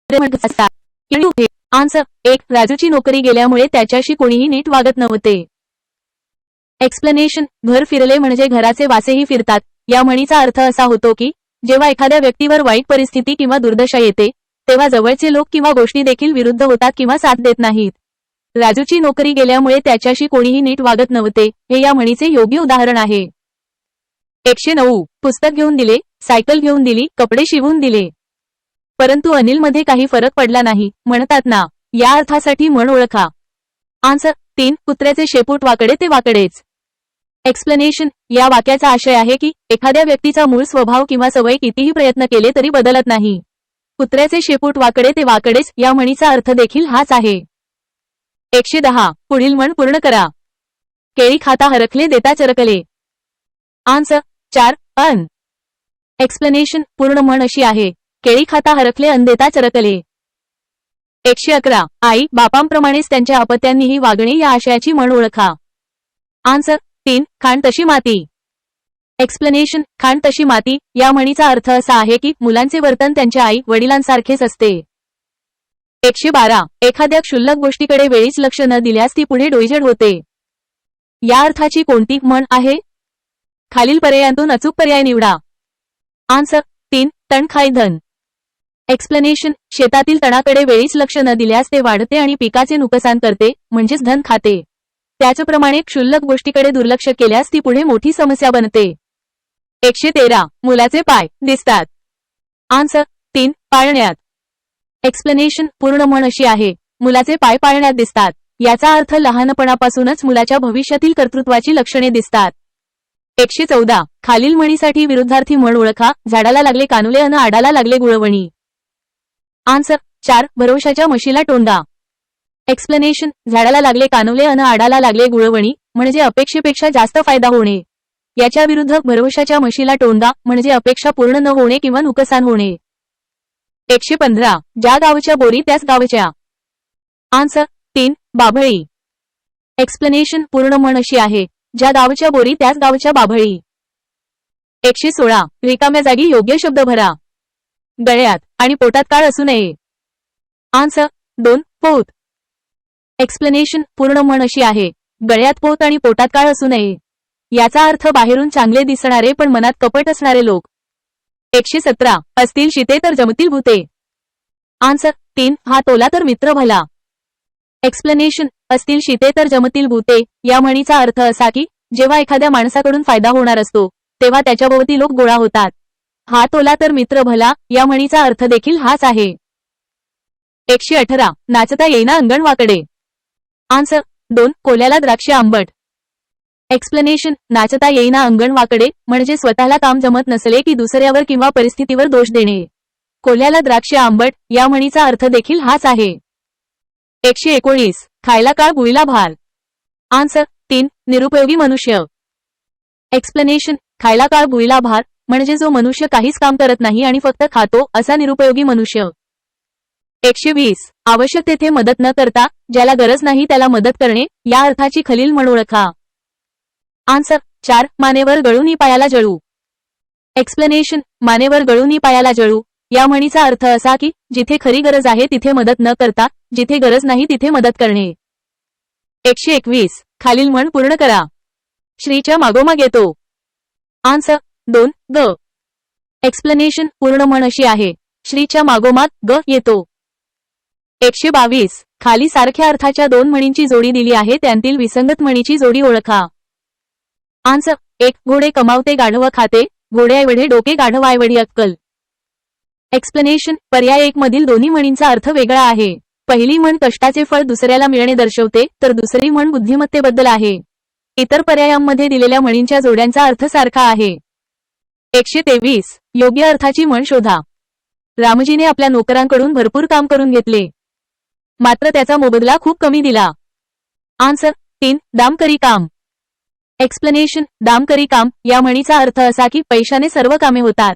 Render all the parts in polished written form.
Answer 1. राजूची नोकरी गेल्यामुळे त्याच्याशी कोणीही नीट वागत नव्हते. एक्सप्लेनेशन. घर फिरले म्हणजे घराचे वासेही फिरतात. या म्हणीचा अर्थ असा होतो की जेव्हा एखाद्या व्यक्तीवर वाईट परिस्थिती किंवा दुर्दशा येते तेव्हा जवळचे लोक किंवा गोष्टी देखील विरुद्ध होतात किंवा साथ देत नाहीत. राजूची नोकरी गेल्यामुळे त्याच्याशी कोणीही नीट वागत नव्हते हे या म्हणीचे योग्य उदाहरण आहे. 109. पुस्तक घेऊन दिले, सायकल घेऊन दिली, कपडे शिवून दिले. परंतु अनिलमध्ये काही फरक पडला नाही म्हणतात ना, या अर्थासाठी म्हण ओळखा. आन्सर 3. कुत्र्याचे शेपूट वाकडे ते वाकडेच. एक्सप्लेनेशन. या वाक्याचा आशय आहे की एखाद्या व्यक्तीचा मूळ स्वभाव किंवा सवय कितीही प्रयत्न केले तरी बदलत नाही. कुत्र्याचे शेपूट वाकडे ते वाकडेच या म्हणीचा अर्थ देखील हाच आहे. 110. पुढील म्हण पूर्ण करा. केळी खाता हरखले देता चरकले. आन्सर 4. अन. एक्सप्लेनेशन. पूर्ण म्हण अशी आहे, केळी खाता हरखले अन देता चरकले. 111. आई बापांप्रमाणेच त्यांच्या अपत्यांनीही वागणे या आशयाची म्हण ओळखा. आन्सर 3. खाण तशी माती. एक्सप्लेनेशन. खाण तशी माती या म्हणीचा अर्थ असा आहे की मुलांचे वर्तन त्यांच्या आई वडिलांसारखेच असते. 112. एखाद्या क्षुल्लक गोष्टीकडे वेळीच लक्ष न दिल्यास ती पुढे डोईजड होते. या अर्थाची कोणती म्हण आहे? खालील पर्यायांतून अचूक पर्याय निवडा. आन्सर 3. तण खाई धन. एक्सप्लेनेशन. शेतातील तणाकडे वेळीच लक्ष न दिल्यास ते वाढते आणि पिकाचे नुकसान करते म्हणजेच धन खाते. त्याचप्रमाणे क्षुल्लक गोष्टीकडे दुर्लक्ष केल्यास ती पुढे मोठी समस्या बनते. 113. मुलाचे पाय दिसतात. आन्सर 3. पाळण्यात. एक्सप्लेनेशन. पूर्ण म्हण अशी आहे, मुलाचे पाय पाळण्यात दिसतात. याचा अर्थ लहानपणापासूनच मुलाच्या भविष्यातील कर्तृत्वाची लक्षणे दिसतात. 114. खालील म्हणीसाठी विरुद्धार्थी म्हण ओळखा. झाडाला लागले कानुले अन आडाला लागले गुळवणी. आन्सर 4. भरवशाच्या म्हशीला टोंडा. एक्सप्लेनेशन. झाडाला लागले कानुले अन आडाला लागले गुळवणी म्हणजे अपेक्षेपेक्षा जास्त फायदा होणे. याच्या विरुद्ध भरवशाच्या म्हशीला टोंडा म्हणजे अपेक्षा पूर्ण न होणे किंवा नुकसान होणे. 115. ज्या गावच्या बोरी त्याच गावच्या. आन्सर 3. बाभळी. एक्सप्लेनेशन. पूर्ण म्हण अशी आहे, ज्या गावच्या बोरी त्याच गावच्या बाभळी. 116. रिकाम्या जागी योग्य शब्द भरा. गळ्यात आणि पोटात काळ असू नये. आन्सर 2. पोत. एक्सप्लेनेशन. पूर्ण म्हण अशी आहे, गळ्यात पोत आणि पोटात काळ असू नये. याचा अर्थ बाहेरून चांगले दिसणारे पण मनात कपट असणारे लोक. 117. असतील शिते तर जमतील भूते. आन्सर 3. हात ओला तर मित्र भला. एक्सप्लेनेशन. असतील शिते तर जमतील भूते या म्हणीचा अर्थ असा की जेव्हा एखाद्या माणसाकडून फायदा होणार असतो तेव्हा त्याच्याभोवती लोक गोळा होतात. हात ओला तर मित्र भला या म्हणीचा अर्थ देखील हाच आहे. 118. नाचता येईना अंगण वाकडे. आन्सर 2. कोल्याला द्राक्षे आंबट. एक्सप्लेनेशन. नाचता येईना अंगण वाकडे म्हणजे स्वतःला काम जमत नसले की दुसऱ्यावर किंवा परिस्थितीवर दोष देणे. कोल्याला द्राक्षे आंबट या म्हणीचा अर्थ देखील हाच आहे. 119. खायला काळ गुळीला भार. आन्सर 3. निरुपयोगी मनुष्य. एक्सप्लेनेशन. खायला काळ गुळीला भार म्हणजे जो मनुष्य काहीच काम करत नाही आणि फक्त खातो असा निरुपयोगी मनुष्य. 120. आवश्यक तेथे मदत न करता ज्याला गरज नाही त्याला मदत करणे या अर्थाची खालील म्हण ओळखा. आन्सर 4. मानेवर गळूनी पायाला जळू. एक्सप्लेनेशन. मानेवर गळूनी पायाला जळू या म्हणीचा अर्थ असा की जिथे खरी गरज आहे तिथे मदत न करता जिथे गरज नाही तिथे मदत करणे. 121. खालील म्हण पूर्ण करा. श्रीच्या मागोमाग येतो. आन्सर 2. ग. एक्सप्लेनेशन. पूर्ण म्हण अशी आहे, श्रीच्या मागोमाग ग येतो. 122. खाली सारख्या अर्थाच्या दोन म्हणींची जोडी दिली आहे त्यांतील विसंगत म्हणीची जोडी ओळखा. आन्सर 1. घोडे कमावते गाढव खाते, घोड्याएवढे डोके गाढवाएवढी अक्कल. एक्सप्लेनेशन. पर्याय 1 मधील दोन्ही म्हणींचा अर्थ वेगळा आहे. पहिली म्हण कष्टाचे फळ दुसऱ्याला मिळणे दर्शवते तर दुसरी म्हण बुद्धिमत्तेबद्दल आहे. इतर पर्यायांमध्ये दिलेल्या म्हणींच्या जोड्यांचा अर्थ सारखा आहे. 123. योग्य अर्थाची म्हण शोधा. रामजीने आपल्या नोकरांकडून भरपूर काम करून घेतले मात्र त्याचा मोबदला खूप कमी दिला. आन्सर 3. दामकरी काम. एक्सप्लेनेशन. दामकरी काम या म्हणीचा अर्थ असा की पैशाने सर्व कामे होतात.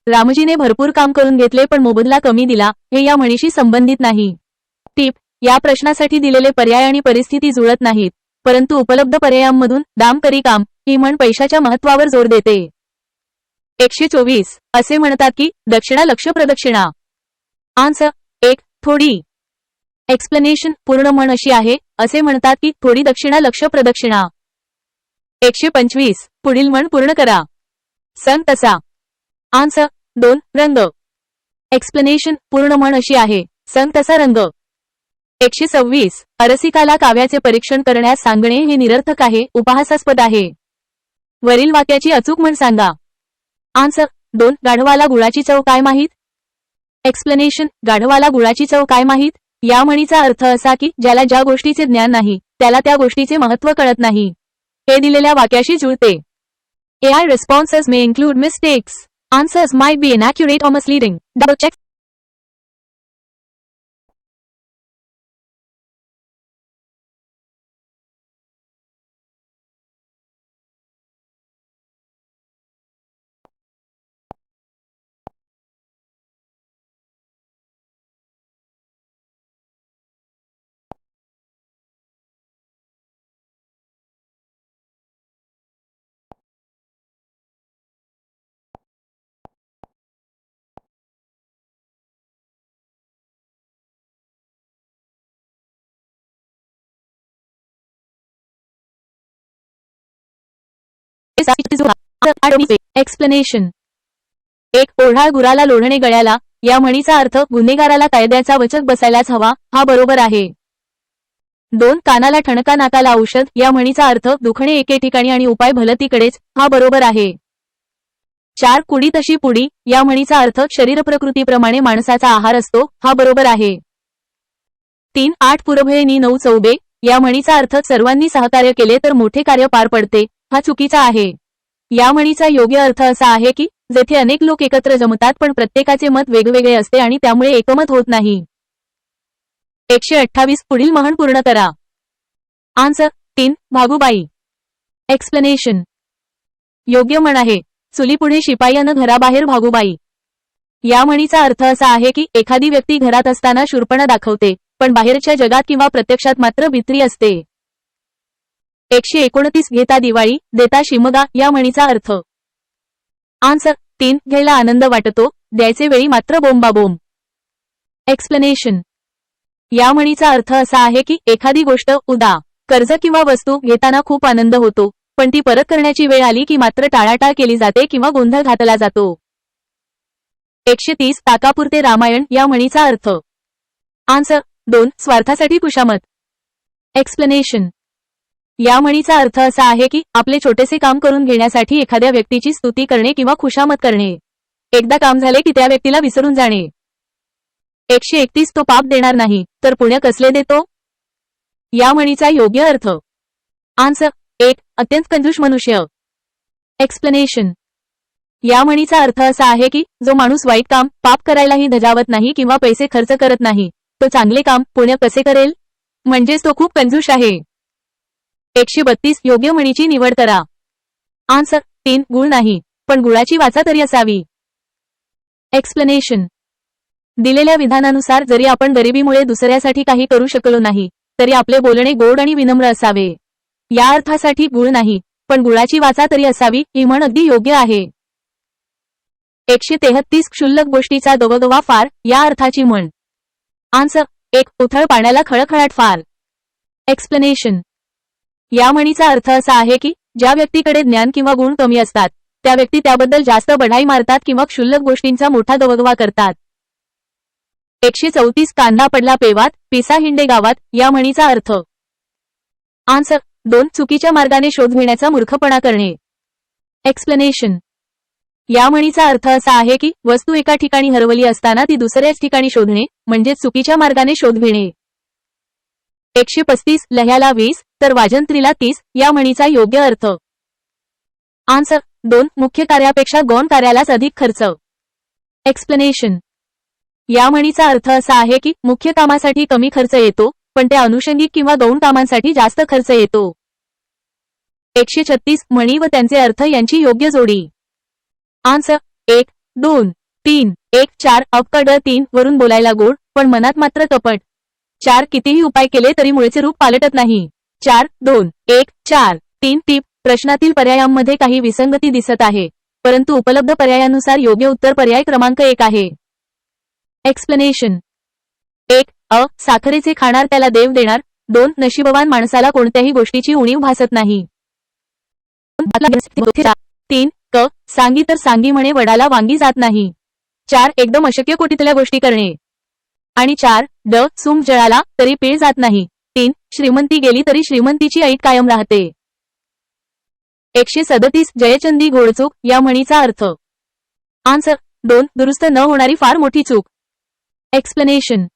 रामजीने भरपूर काम करून घेतले पण मोबदला कमी दिला हे या म्हणीशी संबंधित नाही. टिप. या प्रश्नासाठी दिलेले पर्याय आणि परिस्थिती जुळत नाहीत परंतु उपलब्ध पर्यायांमधून दामकरी काम ही म्हण पैशाच्या महत्त्वावर जोर देते. 124. असे म्हणतात की दक्षिणा लक्ष प्रदक्षिणा. आन्सर एक थोडी. एक्सप्लेनेशन पूर्ण म्हण अशी आहे, असे म्हणतात की थोडी दक्षिणा लक्ष प्रदक्षिणा. 125 पुढील म्हण पूर्ण करा. सन तसा. आन्सर 2 रंग. एक्सप्लेनेशन पूर्ण म्हण अशी आहे, सन तसा रंग. 126 अरसिकाला काव्याचे परीक्षण करण्यास सांगणे हे निरर्थक आहे, उपहासास्पद आहे. वरील वाक्याची अचूक म्हण सांगा. आन्सर 2 गाढवाला गुळाची चव काय माहीत. एक्सप्लेनेशन गाढवाला गुळाची चव काय माहीत या म्हणीचा अर्थ असा की ज्याला ज्या गोष्टीचे ज्ञान नाही त्याला त्या गोष्टीचे महत्त्व कळत नाही. हे दिलेल्या वाक्याशी जुळते. AI responses may include mistakes. Answers might be inaccurate or misleading. Double check. Explanation. एक ओढाळ गुराला लोढणे गळ्याला या म्हणीचा अर्थ गुन्हेगाराला कायद्याचा वचक बसायलाच हवा, हा बरोबर आहे. 2 कानाला ठणका नाकाला औषध या म्हणीचा अर्थ दुखणे एके ठिकाणी आणि उपाय भलतीकडेच, हा बरोबर आहे. 4 कुडी तशी पुडी या म्हणीचा अर्थ शरीरप्रकृतीप्रमाणे माणसाचा आहार असतो, हा बरोबर आहे. 3 8 पुरभयनी 9 चौबे या म्हणीचा अर्थ सर्वांनी सहकार्य केले तर मोठे कार्य पार पडते, हा चुकीचा आहे. या म्हणीचा योग्य अर्थ असा आहे की जेथे अनेक लोक एकत्र जमतात पण प्रत्येकाचे मत वेगवेगळे असते आणि त्यामुळे एकमत होत नाही. 128 पुढील म्हण पूर्ण करा. आन्सर 3 भागूबाई. एक्सप्लेनेशन. योग्य म्हण आहे, चुलीपुढे शिपाई अन घराबाहेर भागूबाई. या म्हणीचा अर्थ असा आहे की एखादी व्यक्ती घरात असताना शूरपणा दाखवते पण बाहेरच्या जगात किंवा प्रत्यक्षात मात्र भित्री असते. 129 घेता दिवाळी देता शिमगा या म्हणीचा अर्थ. आन्सर 3 घ्यायला आनंद वाटतो, द्यायचे वेळी मात्र बोंबाबोंब. एक्सप्लेनेशन. या म्हणीचा अर्थ असा आहे की एखादी गोष्ट उदा कर्ज किंवा वस्तू घेताना खूप आनंद होतो पण ती परत करण्याची वेळ आली की मात्र टाळाटाळ केली जाते किंवा गोंधळ घातला जातो. 130 ताकापुरते रामायण या म्हणीचा अर्थ. आन्सर 2 स्वार्थासाठी खुशामत. एक्सप्लेनेशन. या म्हणीचा अर्थ असा आहे की आपले छोटेसे काम करून घेण्यासाठी एखाद्या व्यक्तीची स्तुती करणे किंवा खुशामत करणे. एकदा काम झाले की त्या व्यक्तीला विसरून जाणे. 131 तो पाप देणार नाही तर पुण्य कसले देतो. या म्हणीचा योग्य अर्थ. आन्सर 1 अत्यंत कंजूष मनुष्य. एक्सप्लेनेशन. या म्हणीचा अर्थ असा आहे की जो माणूस वाईट काम पाप करायलाही धजावत नाही किंवा पैसे खर्च करत नाही तो चांगले काम पुण्य कसे करेल, म्हणजेच तो खूप कंजूष आहे. 132 योग्य म्हणीची निवड करा. आन्सर 3 गुळ नाही पण गुळाची वाचा तरी असावी. एक्सप्लेनेशन. दिलेल्या विधानानुसार जरी आपण गरिबीमुळे दुसऱ्यासाठी काही करू शकलो नाही तरी आपले बोलणे गोड आणि विनम्र असावे. या अर्थासाठी गुळ नाही पण गुळाची वाचा तरी असावी ही म्हण अगदी योग्य आहे. 133 क्षुल्लक गोष्टीचा गवगवा फार या अर्थाची म्हण. आन्सर 1 उथळ पाण्याला खळखळाट फार. एक्सप्लेनेशन. या म्हणीचा अर्थ असा आहे की ज्या व्यक्तीकडे ज्ञान किंवा गुण कमी असतात त्या व्यक्ती त्याबद्दल जास्त बढाई मारतात किंवा क्षुल्लक गोष्टींचा मोठा गवगवा करतात. 134 कांदा पडला पेवात पिसा हिंडे गावात या म्हणीचा अर्थ. आन्सर 2 चुकीच्या मार्गाने शोध घेण्याचा मूर्खपणा करणे. एक्सप्लेनेशन. या म्हणीचा अर्थ असा आहे की वस्तू एका ठिकाणी हरवली असताना ती दुसऱ्याच ठिकाणी शोधणे म्हणजे चुकीच्या मार्गाने शोध घेणे. 135 लह्याला 20 तर वाजंत्रीला 30 या म्हणीचा योग्य अर्थ. आन्सर 2 मुख्य कार्यापेक्षा गौण कार्यालाच अधिक खर्च. एक्सप्लेनेशन. या म्हणीचा अर्थ असा आहे की मुख्य कामासाठी कमी खर्च येतो पण त्या अनुषंगिक किंवा गौण कामांसाठी जास्त खर्च येतो. 136 म्हणी व त्यांचे अर्थ यांची योग्य जोडी. आन्सर 1 2 3 1 4 अपकड 3 वरून बोलायला गोड पण मनात मात्र कपट. 4 कितीही उपाय केले तरी मुळचे रूप पालटत नाही. 4 2 1 4 3 टिप प्रश्नातील पर्यायांमध्ये काही विसंगती दिसत आहे परंतु उपलब्ध पर्यायानुसार योग्य उत्तर पर्याय क्रमांक 1 आहे. एक्सप्लेनेशन. एक साखरेचे खाणार त्याला देव देणार. 2 नशीबवान माणसाला कोणत्याही गोष्टीची उणीव भासत नाही. 3 सांगी तर सांगी म्हणे वडाला वांगी जात नाही. 4 एकदम अशक्य कोटीतल्या गोष्टी करणे. आणि 4 सुम जळाला तरी पीळ जात नाही. 3 श्रीमंती गेली तरी श्रीमंतीची ऐट कायम राहते. 137 जयचंदी घोडचूक या म्हणीचा अर्थ. आन्सर 2 दुरुस्त न होणारी फार मोठी चूक. एक्सप्लेनेशन.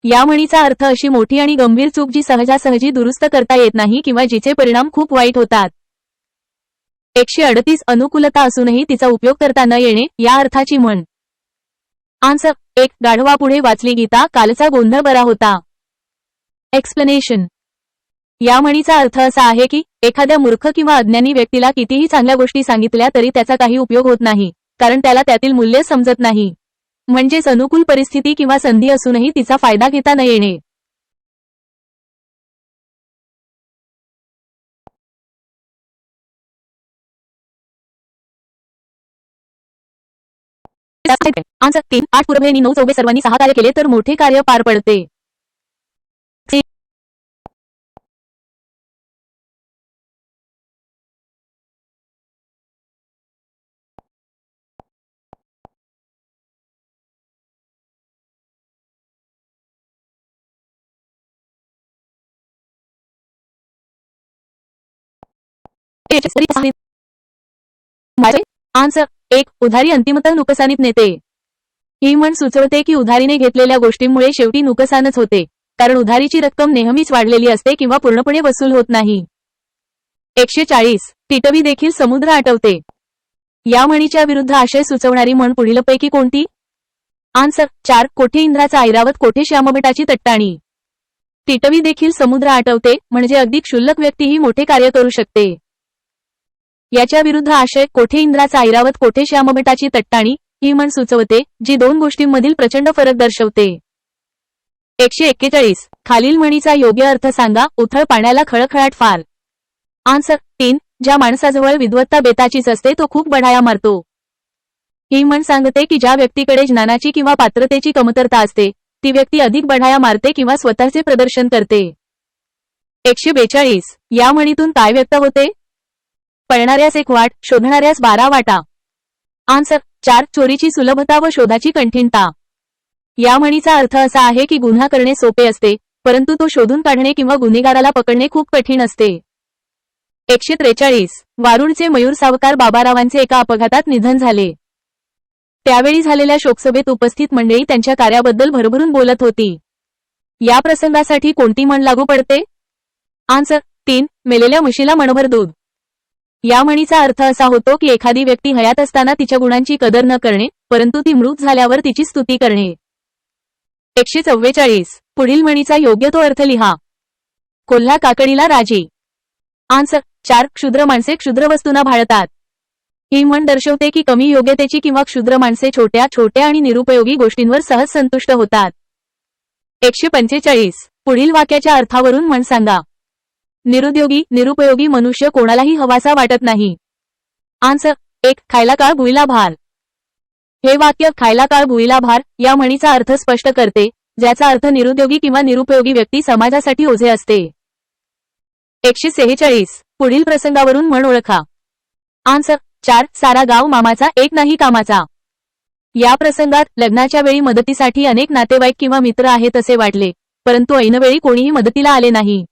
या म्हणीचा अर्थ अशी मोठी आणि गंभीर चूक जी सहजासहजी दुरुस्त करता येत नाही किंवा जिचे परिणाम खूप वाईट होतात. 138 अनुकूलता असूनही तिचा उपयोग करता न येणे या अर्थाची म्हण. आन्सर 1 गाढवापुढे वाचली गीता कालचा गोंधळ बरा होता. एक्सप्लेनेशन. या म्हणीचा अर्थ असा आहे की एखाद्या मूर्ख किंवा अज्ञानी व्यक्तीला कितीही चांगल्या गोष्टी सांगितल्या तरी त्याचा काही उपयोग होत नाही, कारण त्याला त्यातील मूल्य समजत नाही. म्हणजेच अनुकूल परिस्थिती किंवा संधी असूनही तिचा फायदा घेता न येणे. आन्सर 3 8 पूर्वे आणि 9 चौघे सर्वांनी सहकार्य केले तर मोठे कार्य पार पडते. आन्सर 1 उधारी अंतिमतः नुकसानीत नेते. ही म्हण सुचवते की उधारीने घेतलेल्या गोष्टींमुळे शेवटी नुकसानच होते, कारण उधारीची रक्कम नेहमीच वाढलेली असते किंवा पूर्णपणे वसूल होत नाही. 140 टिटवी देखील समुद्र आटवते. या म्हणीच्या विरुद्ध आशय सुचवणारी म्हण पुढीलपैकी कोणती? आन्सर 4 कोठे इंद्राचा ऐरावत कोठे श्यामबेटाची तट्टाणी. टिटवी देखील समुद्र आटवते म्हणजे अगदी क्षुल्लक व्यक्तीही मोठे कार्य करू शकते. याच्या विरुद्ध आशय कोठे इंद्राचा ऐरावत कोठे श्यामबेटाची तट्टाणी ही म्हण सुचवते, जी 2 गोष्टींमधील प्रचंड फरक दर्शवते. 141 खालील म्हणीचा योग्य अर्थ सांगा. उथळ पाण्याला खळखळाट फार. आन्सर 3 ज्या माणसाजवळ विद्वत्ता बेताचीच असते तो खूप बढाया मारतो. ही म्हण सांगते की ज्या व्यक्तीकडे ज्ञानाची किंवा पात्रतेची कमतरता असते ती व्यक्ती अधिक बढाया मारते किंवा स्वतःचे प्रदर्शन करते. 142 या म्हणीतून काय व्यक्त होते? पळणाऱ्यास 1 वाट, शोधणाऱ्यास 12 वाटा. आन्सर 4 चोरीची सुलभता व शोधाची कठीणता. या म्हणीचा अर्थ असा आहे की गुन्हा करणे सोपे असते, परंतु तो शोधून काढणे किंवा गुन्हेगाराला पकडणे खूप कठीण असते. 143 वारुळचे मयूर सावकार बाबारावांचे एका अपघातात निधन झाले. त्यावेळी झालेल्या शोकसभेत उपस्थित मंडळी त्यांच्या कार्याबद्दल भरभरून बोलत होती. या प्रसंगासाठी कोणती म्हण लागू पडते? आन्सर 3 मेलेल्या म्हशीला मणभर दूध. या म्हणीचा अर्थ असा होतो की एखादी व्यक्ती हयात असताना तिच्या गुणांची कदर न करणे, परंतु ती मृत झाल्यावर तिची स्तुती करणे. 144 पुढील म्हणीचा योग्य तो अर्थ लिहा. कोल्हा काकडीला राजी. आन्सर 4 क्षुद्र माणसे क्षुद्र वस्तूंना भाळतात. ही म्हण दर्शवते की कमी योग्यतेची किंवा क्षुद्र माणसे छोट्या छोट्या आणि निरुपयोगी गोष्टींवर सहज संतुष्ट होतात. 145 पुढील वाक्याच्या अर्थावरून म्हण सांगा. निरुद्योगी निरुपयोगी मनुष्य कोणालाही हवासा वाटत नाही. आन्सर 1 खायला काळ भुईला भार. हे वाक्य खायला काळ भुईला भार या म्हणीचा अर्थ स्पष्ट करते, ज्याचा अर्थ निरुद्योगी किंवा निरुपयोगी व्यक्ती समाजासाठी ओझे असते. 146 पुढील प्रसंगावरून म्हण ओळखा. आन्सर 4 सारा गाव मामाचा एक नाही कामाचा. या प्रसंगात लग्नाच्या वेळी मदतीसाठी अनेक नातेवाईक किंवा मित्र आहेत असे वाटले, परंतु ऐनवेळी कोणीही मदतीला आले नाही.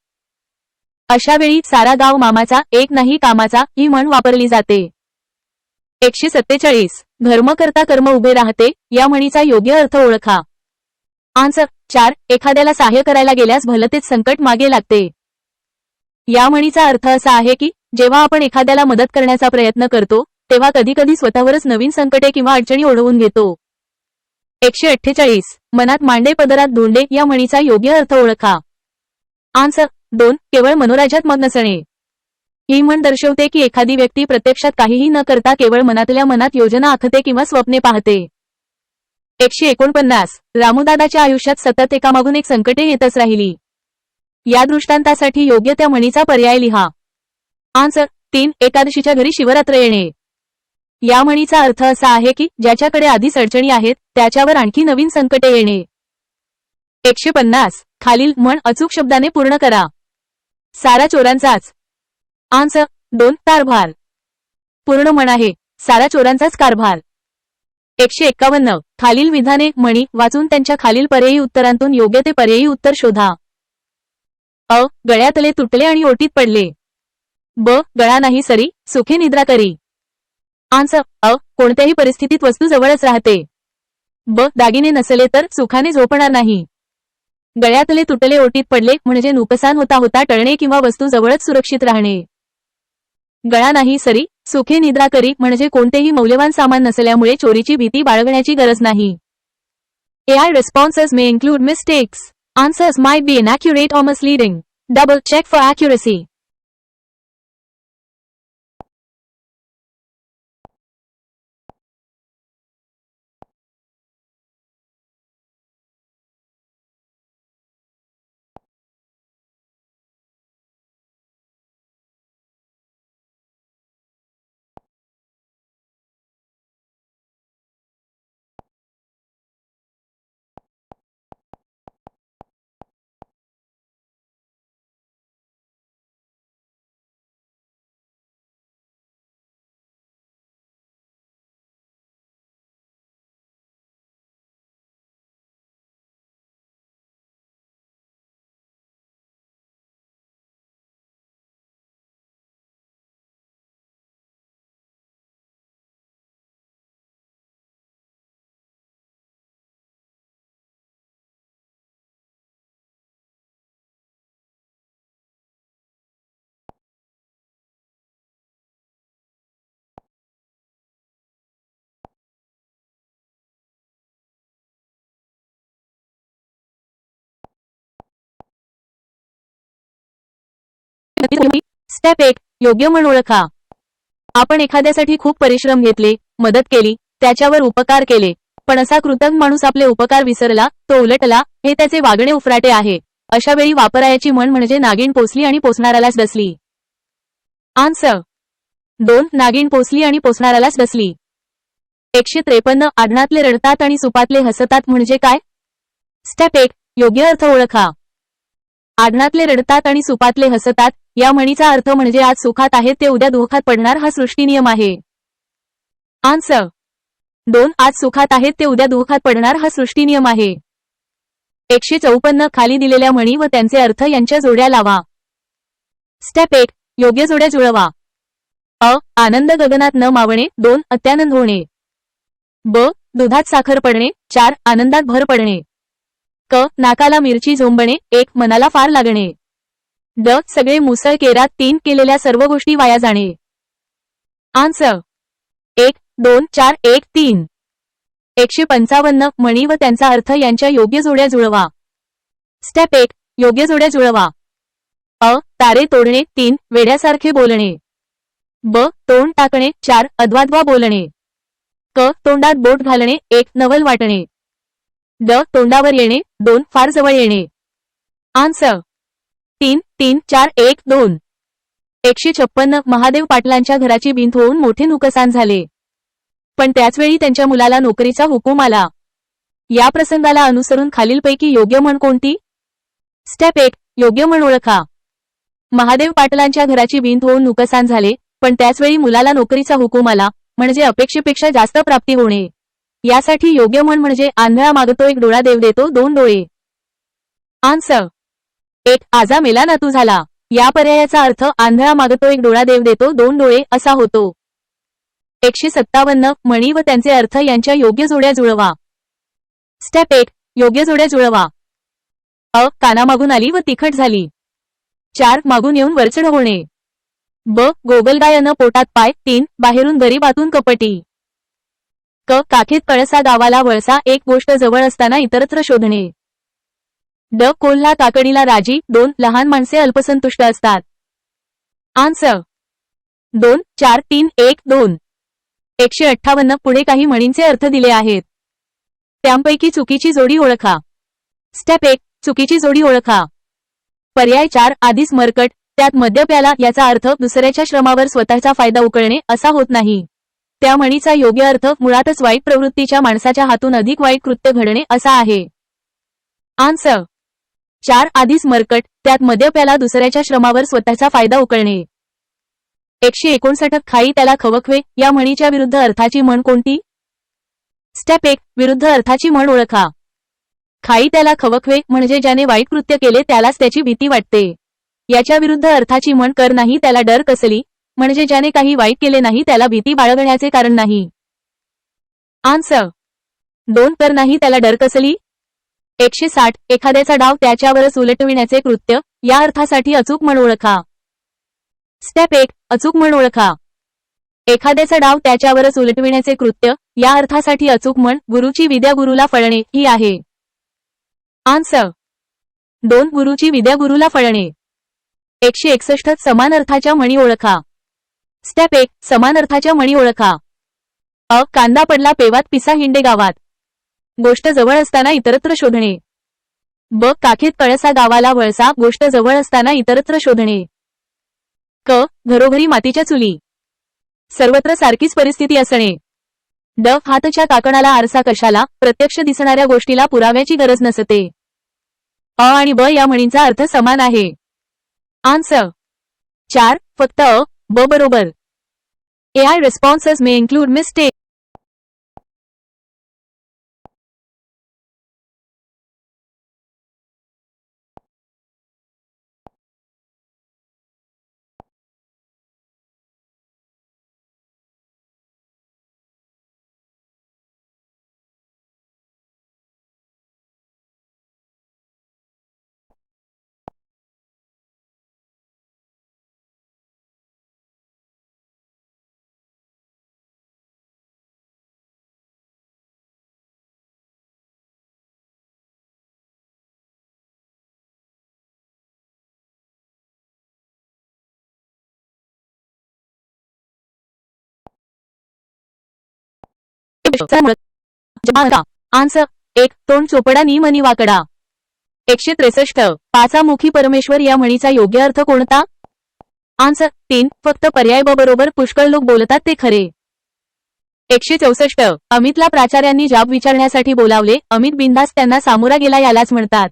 अशा वेळी सारा गाव मामाचा एक नाही कामाचा ही म्हण वापरली जाते. 147 धर्म करता कर्म उभे राहते या म्हणीचा योग्य अर्थ ओळखा. आन्सर 4 एखाद्याला सहाय्य करायला गेल्यास भलतेच संकट मागे लागते. या म्हणीचा अर्थ असा आहे की जेव्हा आपण एखाद्याला मदत करण्याचा प्रयत्न करतो तेव्हा कधीकधी स्वतःवरच नवीन संकटे किंवा अडचणी ओढवून घेतो. 148 मनात मांडे पदरात धोंडे या म्हणीचा योग्य अर्थ ओळखा. आन्सर 2 केवळ मनोराज्यात मग्न असणे. ही म्हण दर्शवते की एखादी व्यक्ती प्रत्यक्षात काहीही न करता केवळ मनातल्या मनात योजना आखते किंवा स्वप्ने पाहते. 149 रामूदादाच्या आयुष्यात सतत एकामागून एक संकटे येतच राहिली. या दृष्टांतासाठी योग्य त्या म्हणीचा पर्याय लिहा. आन्सर 3 एकादशीच्या घरी शिवरात्र येणे. या म्हणीचा अर्थ असा आहे की ज्याच्याकडे आधीच अडचणी आहेत त्याच्यावर आणखी नवीन संकटे येणे. 150 खालील म्हण अचूक शब्दाने पूर्ण करा. सारा चोरांचाच. आन्सर 2 कारभार. पूर्ण म्हण आहे सारा चोरांचाच कारभार. 151 खालील विधाने म्हणी वाचून त्यांच्या खालील पर्यायी उत्तरांतून योग्य ते पर्यायी उत्तर शोधा. अ. गळ्यातले तुटले आणि ओटीत पडले. ब. गळा नाही सरी सुखे निद्रा करी. आन्सर अ. कोणत्याही परिस्थितीत वस्तू जवळच राहते. ब. दागिने नसले तर सुखाने झोपणार नाही. गळ्यातले तुटले ओटीत पडले म्हणजे नुकसान होता होता टळणे किंवा वस्तू जवळच सुरक्षित राहणे. गळा नाही सरी सुखे निद्रा करी म्हणजे कोणतेही मौल्यवान सामान नसल्यामुळे चोरीची भीती बाळगण्याची गरज नाही. AI responses may include mistakes. Answers might be inaccurate or misleading. Double check for accuracy. Step 1 योग्य म्हण ओळखा. आपण एखाद्यासाठी खूप परिश्रम घेतले, मदत केली, त्याच्यावर उपकार केले, पण असा कृतज्ञ माणूस आपले उपकार विसरला, तो उलटला, हे त्याचे वागणे उफराटे आहे. अशा वेळी वापरायची म्हण म्हणजे नागिण पोचली आणि पोचणाऱ्यालाच डसली. आन्सर 2 नागिण पोचली आणि पोचणाऱ्यालाच डसली. 153 आडनातले रडतात आणि सुपातले हसतात म्हणजे काय? स्टेप 1 योग्य अर्थ ओळखा. आडनातले रडतात आणि सुपातले हसतात या म्हणीचा अर्थ म्हणजे आज सुखात आहेत ते उद्या दुःखात पडणार हा सृष्टीनियम आहे. आन्सर 2 आज सुखात आहेत ते उद्या दुःखात पडणार हा सृष्टीनियम आहे. 154 खाली दिलेल्या म्हणी व त्यांचे अर्थ यांच्या जोड्या लावा. स्टेप 1 योग्य जोड्या जुळवा. अ. आनंद गगनात न मावणे. 2 अत्यानंद होणे. ब. दुधात साखर पडणे. 4 आनंदात भर पडणे. क. नाकाला मिरची झोंबणे. 1 मनाला फार लागणे. ड. सगळे मुसळ केरात. 3 केलेल्या सर्व गोष्टी वाया जाणे. आन्सर 1 2 4 1 3. 155 म्हणी व त्यांचा अर्थ यांच्या योग्य जोड्या जुळवा. स्टेप 1 योग्य जोड्या जुळवा. अ. तारे तोडणे. 3 वेड्यासारखे बोलणे. ब. तोंड टाकणे. 4 अद्वाद्वा बोलणे. क. तोंडात बोट घालणे. 1 नवल वाटणे. ड. तोंडावर येणे. 2 फार जवळ येणे. आन्सर 3 3 4 1 2. 156 महादेव पाटलांच्या घराची भिंत होऊन मोठे नुकसान झाले. पण त्याचवेळी त्यांच्या मुलाला नोकरीचा हुकूम आला. या प्रसंगाला अनुसरून खालीलपैकी योग्य म्हण कोणती? स्टेप 1 योग्य म्हण ओळखा. महादेव पाटलांच्या घराची भिंत होऊन नुकसान झाले, पण त्याचवेळी मुलाला नोकरीचा हुकूम आला, म्हणजे अपेक्षेपेक्षा जास्त प्राप्ती होणे. यासाठी योग्य म्हण म्हणजे आंधळा मागतो एक डोळा देव देतो 2 डोळे. आन्सर 1 आजा मेला नातू झाला. या पर्यायाचा अर्थ आंधळा मागतो एक डोळा देव देतो 2 डोळे असा होतो. 157 म्हणी व त्यांचे अर्थ यांच्या योग्य जोड्या जुळवा. स्टेप 1 योग्य जोड्या जुळवा. अ. कानामागून आली व तिखट झाली. 4 मागून येऊन वरचढ होणे. ब. गोगलगाय न पोटात पाय. 3 बाहेरून गरीब आतून कपटी. क. काखेत कळसा गावाला वळसा. 1 गोष्ट जवळ असताना इतरत्र शोधणे. ड. कोल्हा काकडीला राजी. 2 लहान माणसे अल्पसंतुष्ट असतात. आन्सर 2 4 3 1 2. 158 पुढे काही म्हणींचे अर्थ दिले आहेत. त्यांपैकी चुकीची जोडी ओळखा. स्टेप 1 चुकीची जोडी ओळखा. पर्याय 4 आधीच मरकट त्यात मद्य प्याला याचा अर्थ दुसऱ्याच्या श्रमावर स्वतःचा फायदा उकळणे असा होत नाही. त्या म्हणीचा योग्य अर्थ मुळातच वाईट प्रवृत्तीच्या माणसाच्या हातून अधिक वाईट कृत्य घडणे असा आहे. आन्सर 4 आधीच मरकट, त्यात मद्य प्याला दुसऱ्याच्या श्रमावर स्वतःचा फायदा उकळणे. 159 खाई त्याला खवखवे या म्हणीच्या विरुद्ध अर्थाची म्हण कोणती? स्टेप 1 विरुद्ध अर्थाची म्हण ओळखा. खाई त्याला खवखवे म्हणजे ज्याने वाईट कृत्य केले त्यालाच त्याची भीती वाटते. याच्या विरुद्ध अर्थाची म्हण कर नाही त्याला डर कसली म्हणजे ज्याने काही वाईट केले नाही त्याला भीती बाळगण्याचे कारण नाही. आन्सर 2 कर नाही त्याला डर कसली. 160 एखाद्याचा डाव त्याच्यावरच उलटविण्याचे कृत्य या अर्थासाठी अचूक म्हण ओळखा. स्टेप 1 अचूक म्हण ओळखा. एखाद्याचा डाव त्याच्यावरच उलटविण्याचे कृत्य या अर्थासाठी अचूक म्हण गुरुची विद्या गुरुला फळणे ही आहे. आन्सर 2 गुरुची विद्या गुरुला फळणे. 161 समान अर्थाच्या म्हणी ओळखा. स्टेप 1 समान अर्थाच्या म्हणी ओळखा. अ कांदा पडला पेवात पिसा हिंडे गावात. गोष्ट जवळ असताना इतरत्र शोधणे. ब काखेत कळसा गावाला वळसा गोष्ट जवळ असताना इतरत्र शोधणे. क घरोघरी मातीच्या चुली. सर्वत्र सारखीच परिस्थिती असणे. ड हातच्या काकणाला आरसा कशाला प्रत्यक्ष दिसणाऱ्या गोष्टीला पुराव्याची गरज नसते. अ आणि ब या म्हणींचा अर्थ समान आहे. आन्सर 4 फक्त अ ब बरोबर. AI responses may include mistake. Answer 1 तोंड चोपडा नी मनी वाकडा. 163 पाचामुखी परमेश्वर या म्हणीचा योग्य अर्थ कोणता? आन्सर 3 फक्त पर्याय ब बरोबर पुष्कळ लोक बोलतात ते खरे. 164 अमितला प्राचार्यांनी जाब विचारण्यासाठी बोलावले अमित बिनधास्त त्यांना सामोरा गेला यालाच म्हणतात.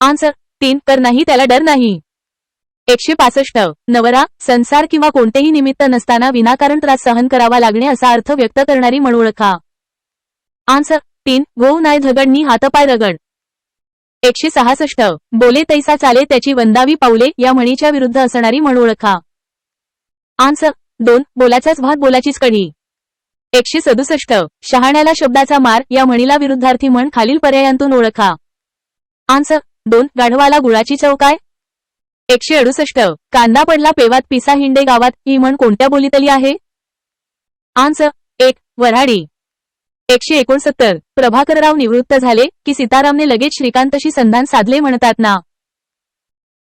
आन्सर 3 कर नाही त्याला डर नाही. 165 नवरा संसार किंवा कोणतेही निमित्त नसताना विनाकारण त्रास सहन करावा लागणे असा अर्थ व्यक्त करणारी म्हण ओळखा. आन्सर 3 गोव नाय धगड नी हातपाय रगड. 166 बोले तैसा चाले त्याची वंदावी पाऊले या म्हणीच्या विरुद्ध असणारी म्हण ओळखा. आन्सर 2 बोलाचाच भात बोलाचीच कढी. 167 शहाण्याला शब्दाचा मार या म्हणीला विरुद्धार्थी म्हण खालील पर्यायांतून ओळखा. आन्सर 2 गाढवाला गुळाची चव काय. 168 कांदा पडला पेवात पिसा हिंडे गावात ही म्हण कोणत्या बोलीतली आहे? आन्सर 1 वऱ्हाडी. 169 प्रभाकरराव निवृत्त झाले की सीतारामने लगेच श्रीकांतशी संधान साधले म्हणतात ना.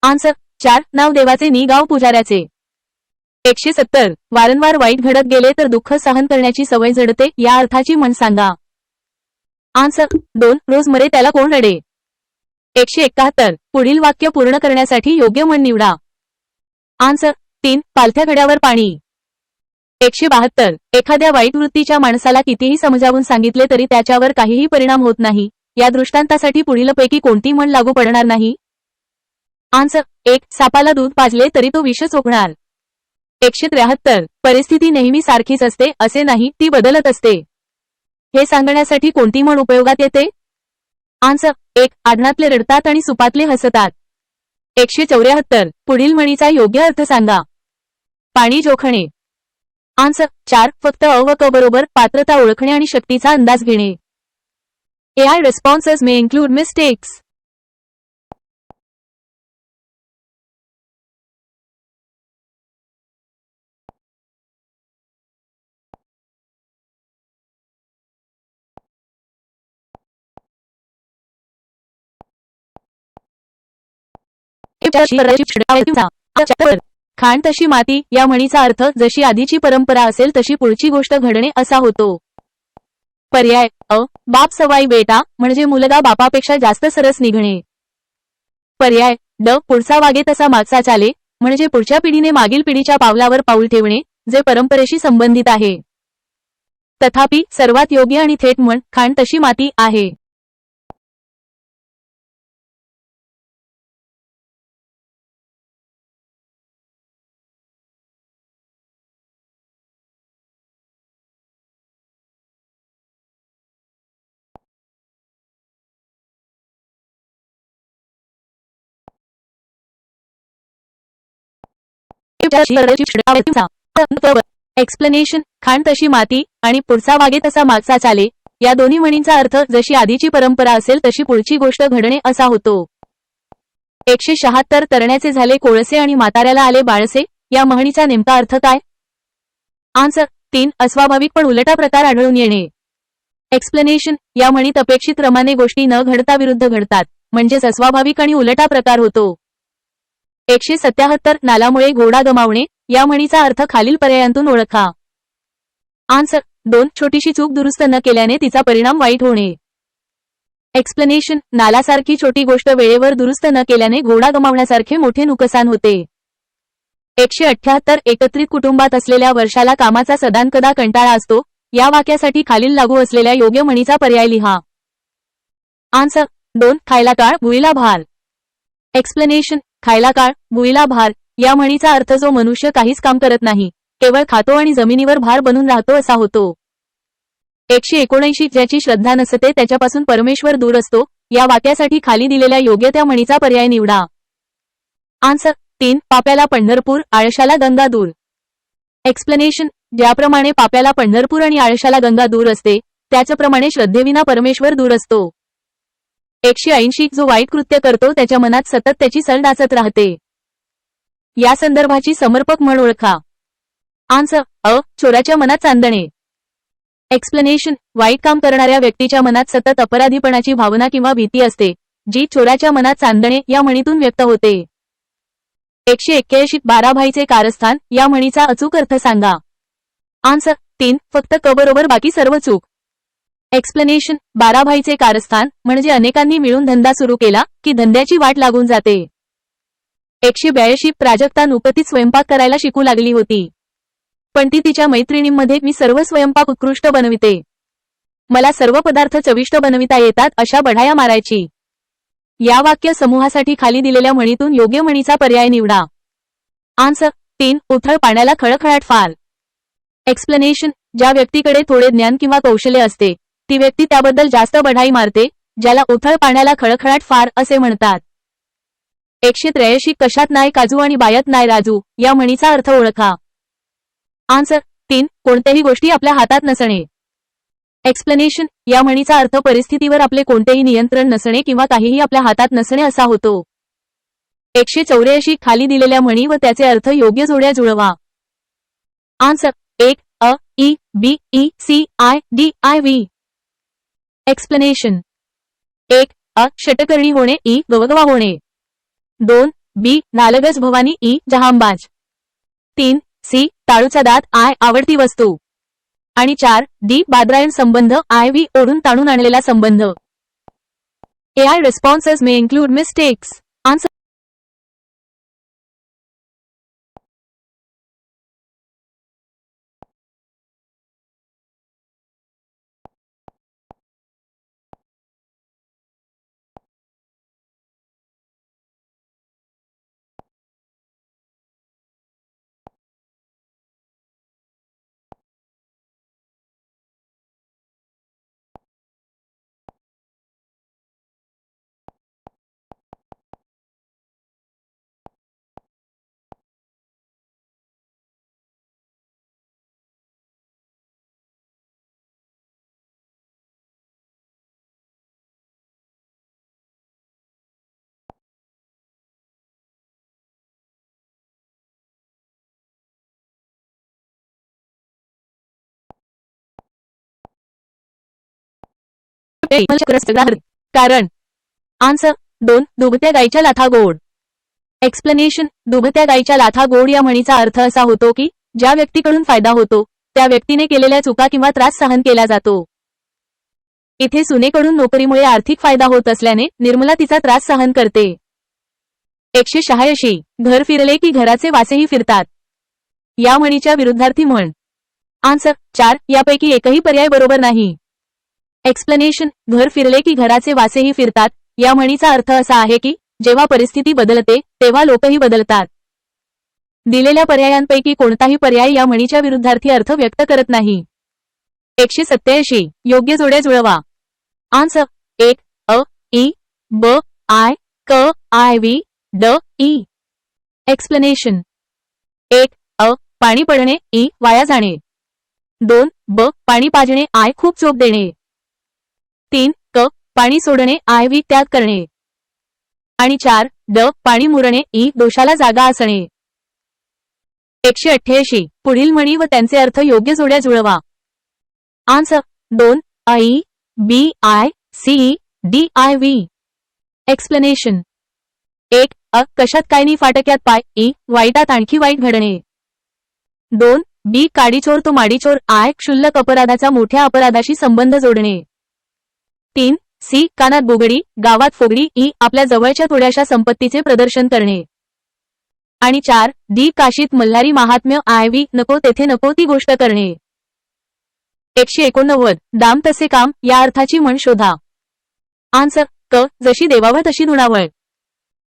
आन्सर 4 नाव देवाचे नी गाव पुजाऱ्याचे. 170 वारंवार वाईट घडत गेले तर दुःख सहन करण्याची सवय जडते या अर्थाची म्हण सांगा. आन्सर 2 रोज मरे त्याला कोण रडे. 171 पुढील वाक्य पूर्ण करण्यासाठी योग्य म्हण निवडा. आन्सर 3 पालथ्या घड्यावर पाणी. 172 एखाद्या वाईट वृत्तीच्या माणसाला कितीही समजावून सांगितले तरी त्याच्यावर काहीही परिणाम होत नाही या दृष्टांतासाठी पुढीलपैकी कोणती म्हण लागू पडणार नाही? आन्सर 1 सापाला दूध पाजले तरी तो विषच ओकणार. 173 परिस्थिती नेहमी सारखीच असते असे नाही ती बदलत असते. हे सांगण्यासाठी कोणती म्हण उपयोगात येते? आन्सर 1 आडनातले रडतात आणि सुपातले हसतात. 174 पुढील म्हणीचा योग्य अर्थ सांगा. पाणी जोखणे. आन्सर 4 फक्त अ व क बरोबर पात्रता ओळखणे आणि शक्तीचा अंदाज घेणे. AI responses may include mistakes. खाण तशी माती या म्हणीचा अर्थ जशी आधीची परंपरा असेल तशी पुढची गोष्ट घडणे असा होतो. पर्याय अ बाप सवाई बेटा म्हणजे मुलगा बापापेक्षा जास्त सरस निघणे. पर्याय ड पुढचा वागे तसा मागचा चाले म्हणजे पुढच्या पिढीने मागील पिढीच्या पावलावर पाऊल ठेवणे जे परंपरेशी संबंधित आहे. तथापि सर्वात योग्य आणि थेट म्हण खाण तशी माती आहे. एक्सप्लेनेशन खाण तशी माती आणि पुढचा वागे तसा मागचा चाले या दोन्ही म्हणींचा अर्थ जशी आधीची परंपरा असेल तशी पुढची गोष्ट घडणे असा होतो. 176 तरण्याचे झाले कोळसे आणि म्हाताऱ्याला आले बाळसे या म्हणीचा नेमका अर्थ काय? आन्सर 3 अस्वाभाविक पण उलटा प्रकार आढळून येणे. एक्सप्लेनेशन या म्हणीत अपेक्षित क्रमाने गोष्टी न घडता विरुद्ध घडतात म्हणजेच अस्वाभाविक आणि उलटा प्रकार होतो. 177 नालामुळे घोडा गमावणे या म्हणीचा अर्थ खालील पर्यायांतून ओळखा. आन्सर 2 छोटीशी चूक दुरुस्त न केल्याने तिचा परिणाम वाईट होणे. एक्सप्लेनेशन नालासारखी छोटी गोष्ट वेळेवर दुरुस्त न केल्याने घोडा गमावण्यासारखे मोठे नुकसान होते. 178 एकत्रित कुटुंबात असलेल्या वर्षाला कामाचा सदानकदा कंटाळा असतो या वाक्यासाठी खालील लागू असलेल्या योग्य म्हणीचा पर्याय लिहा. आन्सर 2 खायला काळ भुईला भार. एक्सप्लेनेशन खायला काळ भुईला भार या म्हणीचा अर्थ जो मनुष्य काहीच काम करत नाही केवळ खातो आणि जमिनीवर भार बनून राहतो असा होतो. 179 ज्याची श्रद्धा नसते त्याच्यापासून परमेश्वर दूर असतो या वाक्यासाठी खाली दिलेल्या योग्य त्या म्हणीचा पर्याय निवडा. आन्सर 3 पाप्याला पंढरपूर आळशाला गंगा दूर. एक्सप्लेनेशन ज्याप्रमाणे पाप्याला पंढरपूर आणि आळशाला गंगा दूर असते त्याचप्रमाणे श्रद्धेविना परमेश्वर दूर असतो. 180 जो वाईट कृत्य करतो त्याच्या मनात सतत त्याची सल डाचत राहते. या संदर्भाची समर्पक म्हण ओळखा. आन्सर चोराच्या मनात चांदणे. एक्सप्लेनेशन वाईट काम करणाऱ्या व्यक्तीच्या मनात सतत अपराधीपणाची भावना किंवा भीती असते जी चोराच्या मनात चांदणे या म्हणीतून व्यक्त होते. 181 बाराभाईचे कारस्थान या म्हणीचा अचूक अर्थ सांगा. आन्सर 3 फक्त क बरोबर बाकी सर्व चूक. एक्सप्लेनेशन बाराभाईचे कारस्थान म्हणजे अनेकांनी मिळून धंदा सुरू केला की धंद्याची वाट लागून जाते. 182 प्राजक्ता नुकतीच स्वयंपाक करायला शिकू लागली होती पण ती तिच्या मैत्रिणींमध्ये मी सर्व स्वयंपाक उत्कृष्ट बनविते, मला सर्व पदार्थ चविष्ट बनविता येतात अशा बढाया मारायची. या वाक्य समूहासाठी खाली दिलेल्या म्हणीतून योग्य म्हणीचा पर्याय निवडा. आन्सर 3 उथळ पाण्याला खळखळाट फार. एक्सप्लेनेशन ज्या व्यक्तीकडे थोडे ज्ञान किंवा कौशल्य असते ती व्यक्ती त्याबद्दल जास्त बढाई मारते ज्याला उथळ पाण्याला खळखळाट फार असे म्हणतात. 183 कशात नाय काजू आणि बायत नाय राजू या म्हणीचा अर्थ ओळखा. आन्सर 3 कोणत्याही गोष्टी आपल्या हातात नसणे. एक्सप्लेनेशन या म्हणीचा अर्थ परिस्थितीवर आपले कोणतेही नियंत्रण नसणे किंवा काहीही आपल्या हातात नसणे असा होतो. 184 खाली दिलेल्या म्हणी व त्याचे अर्थ योग्य जोड्या जुळवा. Answer 1 A E B E C I D I V. Explanation 1 A षटकर्णी होणे ई गवगवा होणे. 2 बी नालगज भवानी ई जहांबाज. 3 सी टाळूचा दात आय आवडती वस्तू. आणि 4 डी बादरायण संबंध आय व्ही ओढून ताणून आणलेला संबंध. AI responses may include mistakes. Answer कारण. आन्सर 2 दुभत्या गाईच्या लाथा गोड. एक्सप्लेनेशन दुभत्या गाईच्या लाथा गोड या म्हणीचा अर्थ असा होतो की ज्या व्यक्तीकडून फायदा होतो त्या व्यक्तीने केलेल्या चुका किंवा त्रास सहन केला जातो. इथे सुनेकडून नोकरीमुळे आर्थिक फायदा होत असल्याने निर्मला तिचा त्रास सहन करते. 186 घर फिरले की घराचे वासेही फिरतात या म्हणीच्या विरुद्धार्थी म्हण. आन्सर 4 यापैकी एकही पर्याय बरोबर नाही. एक्सप्लेनेशन घर फिरले की घराचे वासेही फिरतात या म्हणीचा अर्थ असा आहे की जेव्हा परिस्थिती बदलते तेव्हा लोकही बदलतात. दिलेल्या पर्यायांपैकी कोणताही पर्याय या म्हणीच्या विरुद्धार्थी अर्थ व्यक्त करत नाही. 187 योग्य जोड्या जुळवा. आन्सर 1 अ ई ब आय क आय व्ही ड ई. एक्सप्लेनेशन 1. पाणी पडणे ई वाया जाणे. 2. पाणी पाजणे आय खूप चोप देणे. 3. पाणी सोडणे आय वी त्याग करणे. आणि 4. पाणी मुरणे ई दोषाला जागा असणे. 188 पुढील म्हणी व त्यांचे अर्थ योग्य जोड्या जुळवा. Answer 2. A B I C D I V. Explanation. 1. कशात काय नी फाटक्यात पाय ई वाईटात आणखी वाईट घडणे. 2. बी काडीचोर तो माडीचोर आय क्षुल्लक अपराधाचा मोठ्या अपराधाशी संबंध जोडणे. 3. सी कानात बुगडी गावात फोगडी ई आपल्या जवळच्या थोड्याशा संपत्तीचे प्रदर्शन करणे. आणि 4. डी काशीत मल्हारी महात्म्य आय वी नको तेथे नको ती गोष्ट करणे. 189 दाम तसे काम या अर्थाची म्हण शोधा. आन्सर जशी देवावळ तशी धुणावळ.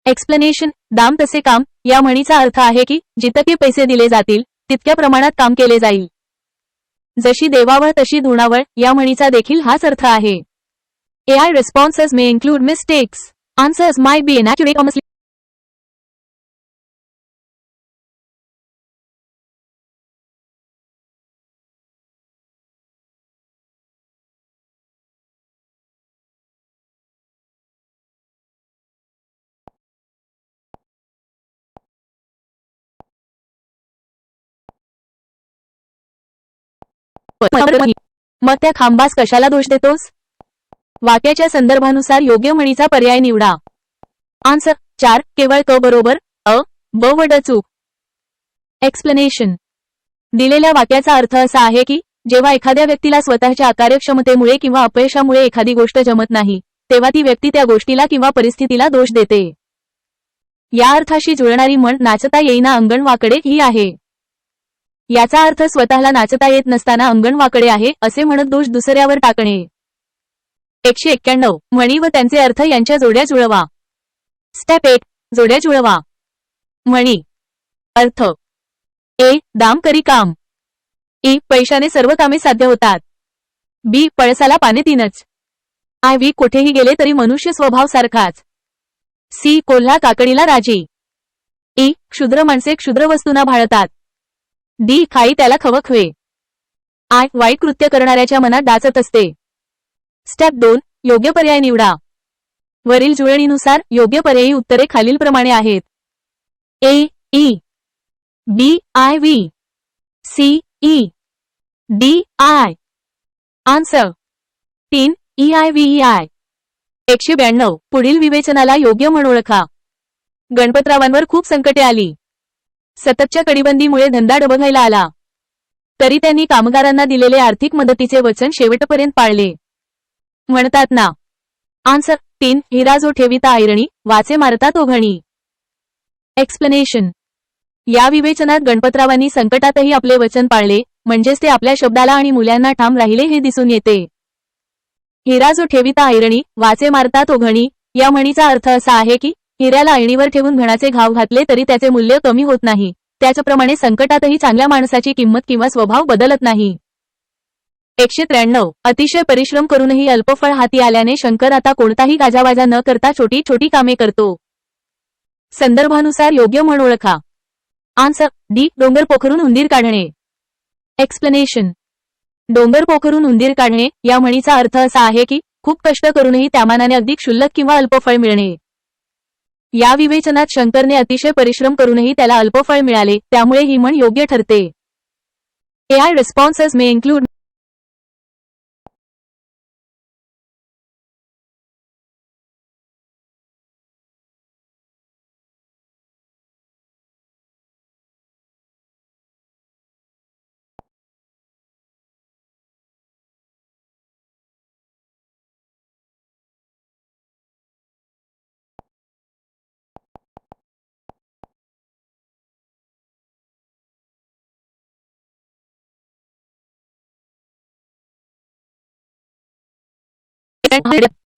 एक्सप्लेनेशन. दाम तसे काम या म्हणीचा अर्थ आहे की जितके पैसे दिले जातील तितक्या प्रमाणात काम केले जाईल. जशी देवावळ तशी धुणावळ या म्हणीचा देखील हाच अर्थ आहे. AI responses may include mistakes. Answers might be inaccurate or misleading. मग त्या खांबास कशाला दोष देतोस? वाक्याच्या संदर्भानुसार योग्य म्हणीचा पर्याय निवडा. आन्सर 4. केवळ बरोबर ब व ड चूक. एक्सप्लेनेशन. दिलेल्या वाक्याचा अर्थ असा आहे की जेव्हा एखाद्या व्यक्तीला स्वतःच्या अकार्यक्षमतेमुळे किंवा अपयशामुळे एखादी गोष्ट जमत नाही तेव्हा ती व्यक्ती त्या गोष्टीला किंवा परिस्थितीला दोष देते. या अर्थाशी जुळणारी म्हण नाचता येईना अंगण वाकडे ही आहे. याचा अर्थ स्वतःला नाचता येत नसताना अंगण वाकडे आहे असे म्हणत दोष दुसऱ्यावर टाकणे. 191 म्हणी व त्यांचे अर्थ यांच्या जोड्या जुळवा. स्टेप 1 जोड्या जुळवा. म्हणी. अर्थ. ए दाम करी काम. ई पैशाने सर्व कामे साध्य होतात. बी पळसाला पाने तीनच. आय व्ही कोठेही गेले तरी मनुष्य स्वभाव सारखाच. सी कोल्हा काकडीला राजी. ई क्षुद्र माणसे क्षुद्र वस्तूंना भाळतात. डी खाई त्याला खवखवे. आय वाईट कृत्य करणाऱ्याच्या मनात डाचत असते. स्टेप 2 योग्य पर्याय निवडा. वरील जुळणीनुसार योग्य पर्यायी उत्तरे खालीलप्रमाणे आहेत. A E B I V C E D I. Answer 3 E I V E I. 192 पुढील विवेचनाला योग्य म्हण ओळखा. गणपतरावांवर खूप संकटे आली. सततच्या कडीबंदीमुळे धंदा डबघाईला आला. तरी त्यांनी कामगारांना दिलेले आर्थिक मदतीचे वचन शेवटपर्यंत पाळले. म्हणतात ना. आन्सर 3 हिरा जो ठेविता ऐरणी वाचे मारता तो घणी. एक्सप्लेनेशन. या विवेचनात गणपतरावांनी संकटातही आपले वचन पाळले म्हणजेच ते आपल्या शब्दाला आणि मूल्यांना ठाम राहिले हे दिसून येते. हिरा जो ठेविता ऐरणी वाचे मारता तो घणी या म्हणीचा अर्थ असा आहे की हिऱ्याला ऐरणीवर ठेवून घणाचे घाव घातले तरी त्याचे मूल्य कमी होत नाही. त्याचप्रमाणे संकटातही चांगल्या माणसाची किंमत किंवा स्वभाव बदलत नाही. 193 अतिशय परिश्रम करूनही अल्पफळ हाती आल्याने शंकर आता कोणताही गाजावाजा न करता छोटी छोटी कामे करतो. संदर्भानुसार योग्य म्हण ओळखा. आन्सर डी डोंगर पोखरून उंदीर काढणे. एक्सप्लेनेशन. डोंगर पोखरून उंदीर काढणे या म्हणीचा अर्थ असा आहे की खूप कष्ट करूनही त्यामानाने अगदी क्षुल्लक किंवा अल्पफळ मिळणे. या विवेचनात शंकरने अतिशय परिश्रम करूनही त्याला अल्पफळ मिळाले त्यामुळे ही म्हण योग्य ठरते. AI responses may include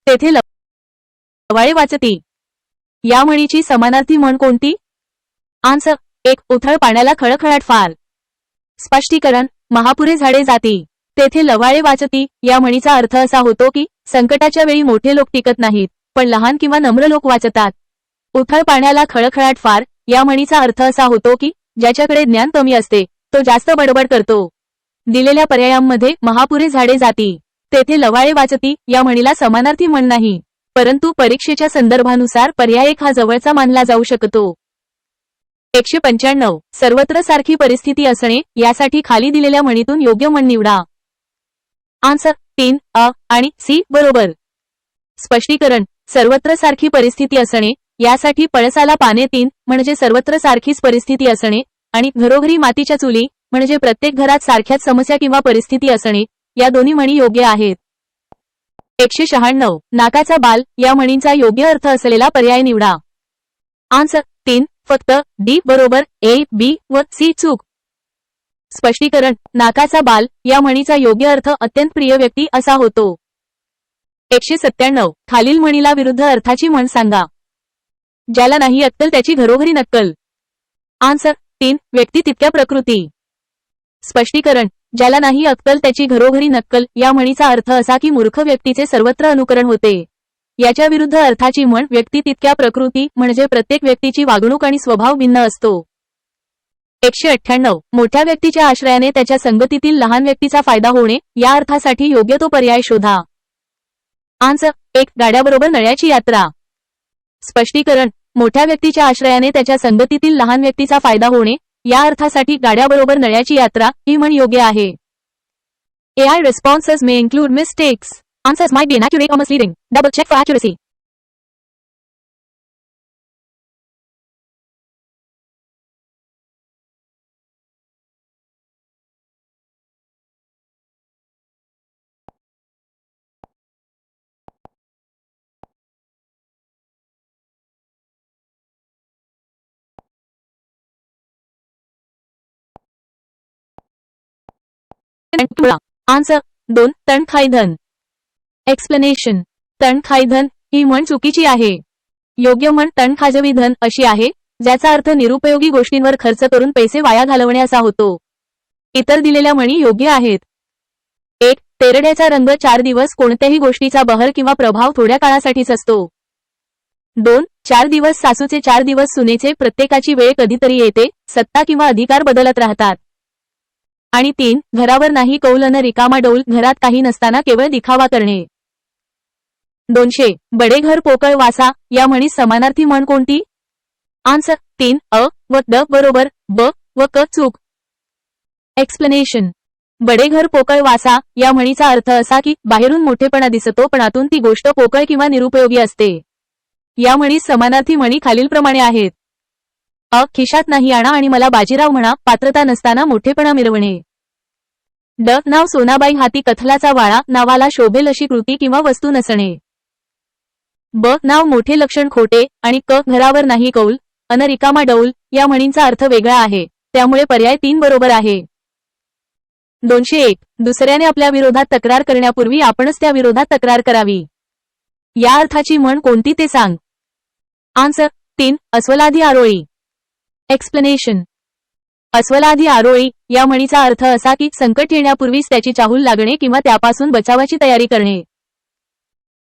तेथे लवाळे वाचती या म्हणीची समानार्थी म्हण कोणती? आन्सर 1 उथळ पाण्याला खळखळाट फार. स्पष्टीकरण. महापुरे झाडे जाती तेथे लवाळे वाचती या म्हणीचा अर्थ असा होतो की संकटाच्या वेळी मोठे लोक टिकत नाहीत पण लहान किंवा नम्र लोक वाचतात. उथळ पाण्याला खळखळाट फार या म्हणीचा अर्थ असा होतो की ज्याच्याकडे ज्ञान कमी असते तो जास्त बडबड करतो. दिलेल्या पर्यायांमध्ये महापुरे झाडे जाती, तेथे लवाळे वाचती या म्हणीला समानार्थी म्हण नाही, परंतु परीक्षेच्या संदर्भानुसार पर्याय 1 हा जवळचा मानला जाऊ शकतो. 195 सर्वत्र सारखी परिस्थिती असणे यासाठी खाली दिलेल्या म्हणीतून योग्य म्हण निवडा. आन्सर 3 अ आणि सी बरोबर. स्पष्टीकरण सर्वत्र सारखी परिस्थिती असणे यासाठी पळसाला पाने 3 म्हणजे सर्वत्र सारखीच परिस्थिती असणे आणि घरोघरी मातीच्या चुली म्हणजे प्रत्येक घरात सारख्याच समस्या किंवा परिस्थिती असणे या दोन्ही म्हणी योग्य आहेत. 196 नाकाचा बाल या म्हणींचा योग्य अर्थ असलेला पर्याय निवडा. आन्सर 3 फक्त डी बरोबर, ए बी व सी चूक. स्पष्टीकरण नाकाचा बाल या म्हणीचा योग्य अर्थ अत्यंत प्रिय व्यक्ती असा होतो. 197 खालील म्हणीला विरुद्ध अर्थाची म्हण सांगा. ज्याला नाही अक्कल त्याची घरोघरी नक्कल. आन्सर 3 व्यक्ती तितक्या प्रकृती. स्पष्टीकरण ज्याला नाही अक्कल त्याची घरोघरी नक्कल या म्हणीचा अर्थ असा की मूर्ख व्यक्तीचे सर्वत्र अनुकरण होते. याच्या विरुद्ध अर्थाची म्हण व्यक्ती तितक्या प्रकृती म्हणजे प्रत्येक व्यक्तीची वागणूक आणि स्वभाव भिन्न असतो. 198 मोठ्या व्यक्तीच्या आश्रयाने त्याच्या संगतीतील लहान व्यक्तीचा फायदा होणे या अर्थासाठी योग्य तो पर्याय शोधा. आन्सर 1 गाड्याबरोबर नळ्याची यात्रा. स्पष्टीकरण मोठ्या व्यक्तीच्या आश्रयाने त्याच्या संगतीतील लहान व्यक्तीचा फायदा होणे या अर्थासाठी गाड्याबरोबर नळ्याची यात्रा ही म्हण योग्य आहे. AI responses may include mistakes. Answers might be inaccurate or misleading. Double check for accuracy. Answer 2 तण खाई धन. एक्सप्लेनेशन तण खाई धन ही म्हण चुकीची आहे. योग्य म्हण तण खाजवी धन अशी आहे, ज्याचा अर्थ निरुपयोगी गोष्टींवर खर्च करून पैसे वाया घालवणे असा होतो. इतर दिलेल्या म्हणी योग्य आहेत. 1 तेरड्याचा रंग 4 दिवस कोणत्याही गोष्टीचा बहर किंवा प्रभाव थोड्या काळासाठीच असतो. 2 4 दिवस सासूचे 4 दिवस सुनेचे प्रत्येकाची वेळ कधीतरी येते, सत्ता किंवा अधिकार बदलत राहतात. आणि 3 घरावर नाही कौल न रिकामा डौल घरात काही नसताना केवळ दिखावा करणे. 200 बडे घर पोकळ वासा या म्हणीस समानार्थी म्हण कोणती? आन्सर 3 अ व द बरोबर, ब व क चूक. एक्सप्लेनेशन बडे घर पोकळ वासा या म्हणीचा अर्थ असा की बाहेरून मोठेपणा दिसतो पण आतून ती गोष्ट पोकळ किंवा निरुपयोगी असते. या म्हणीस समानार्थी म्हणी खालीलप्रमाणे आहेत. अ खिशात नाही आणा आणि मला बाजीराव म्हणा पात्रता नसताना मोठेपणा मिरवणे. ड नाव सोनाबाई हाती कथलाचा वाळा नावाला शोभेल अशी कृती किंवा वस्तू नसणे. ब नाव मोठे लक्षण खोटे आणि क घरावर नाही कौल अन रिकामा डौल या म्हणींचा अर्थ वेगळा आहे, त्यामुळे पर्याय 3 बरोबर आहे. 201 दुसऱ्याने आपल्या विरोधात तक्रार करण्यापूर्वी आपणच त्या विरोधात तक्रार करावी. या अर्थाची म्हण कोणती ते सांग. आन्सर 3 अस्वलादी आरोळी. एक्सप्लेनेशन अस्वलादी आरोळी या म्हणीचा अर्थ असा की संकट येण्यापूर्वीच त्याची चाहूल लागणे किंवा त्यापासून बचावाची तयारी करणे.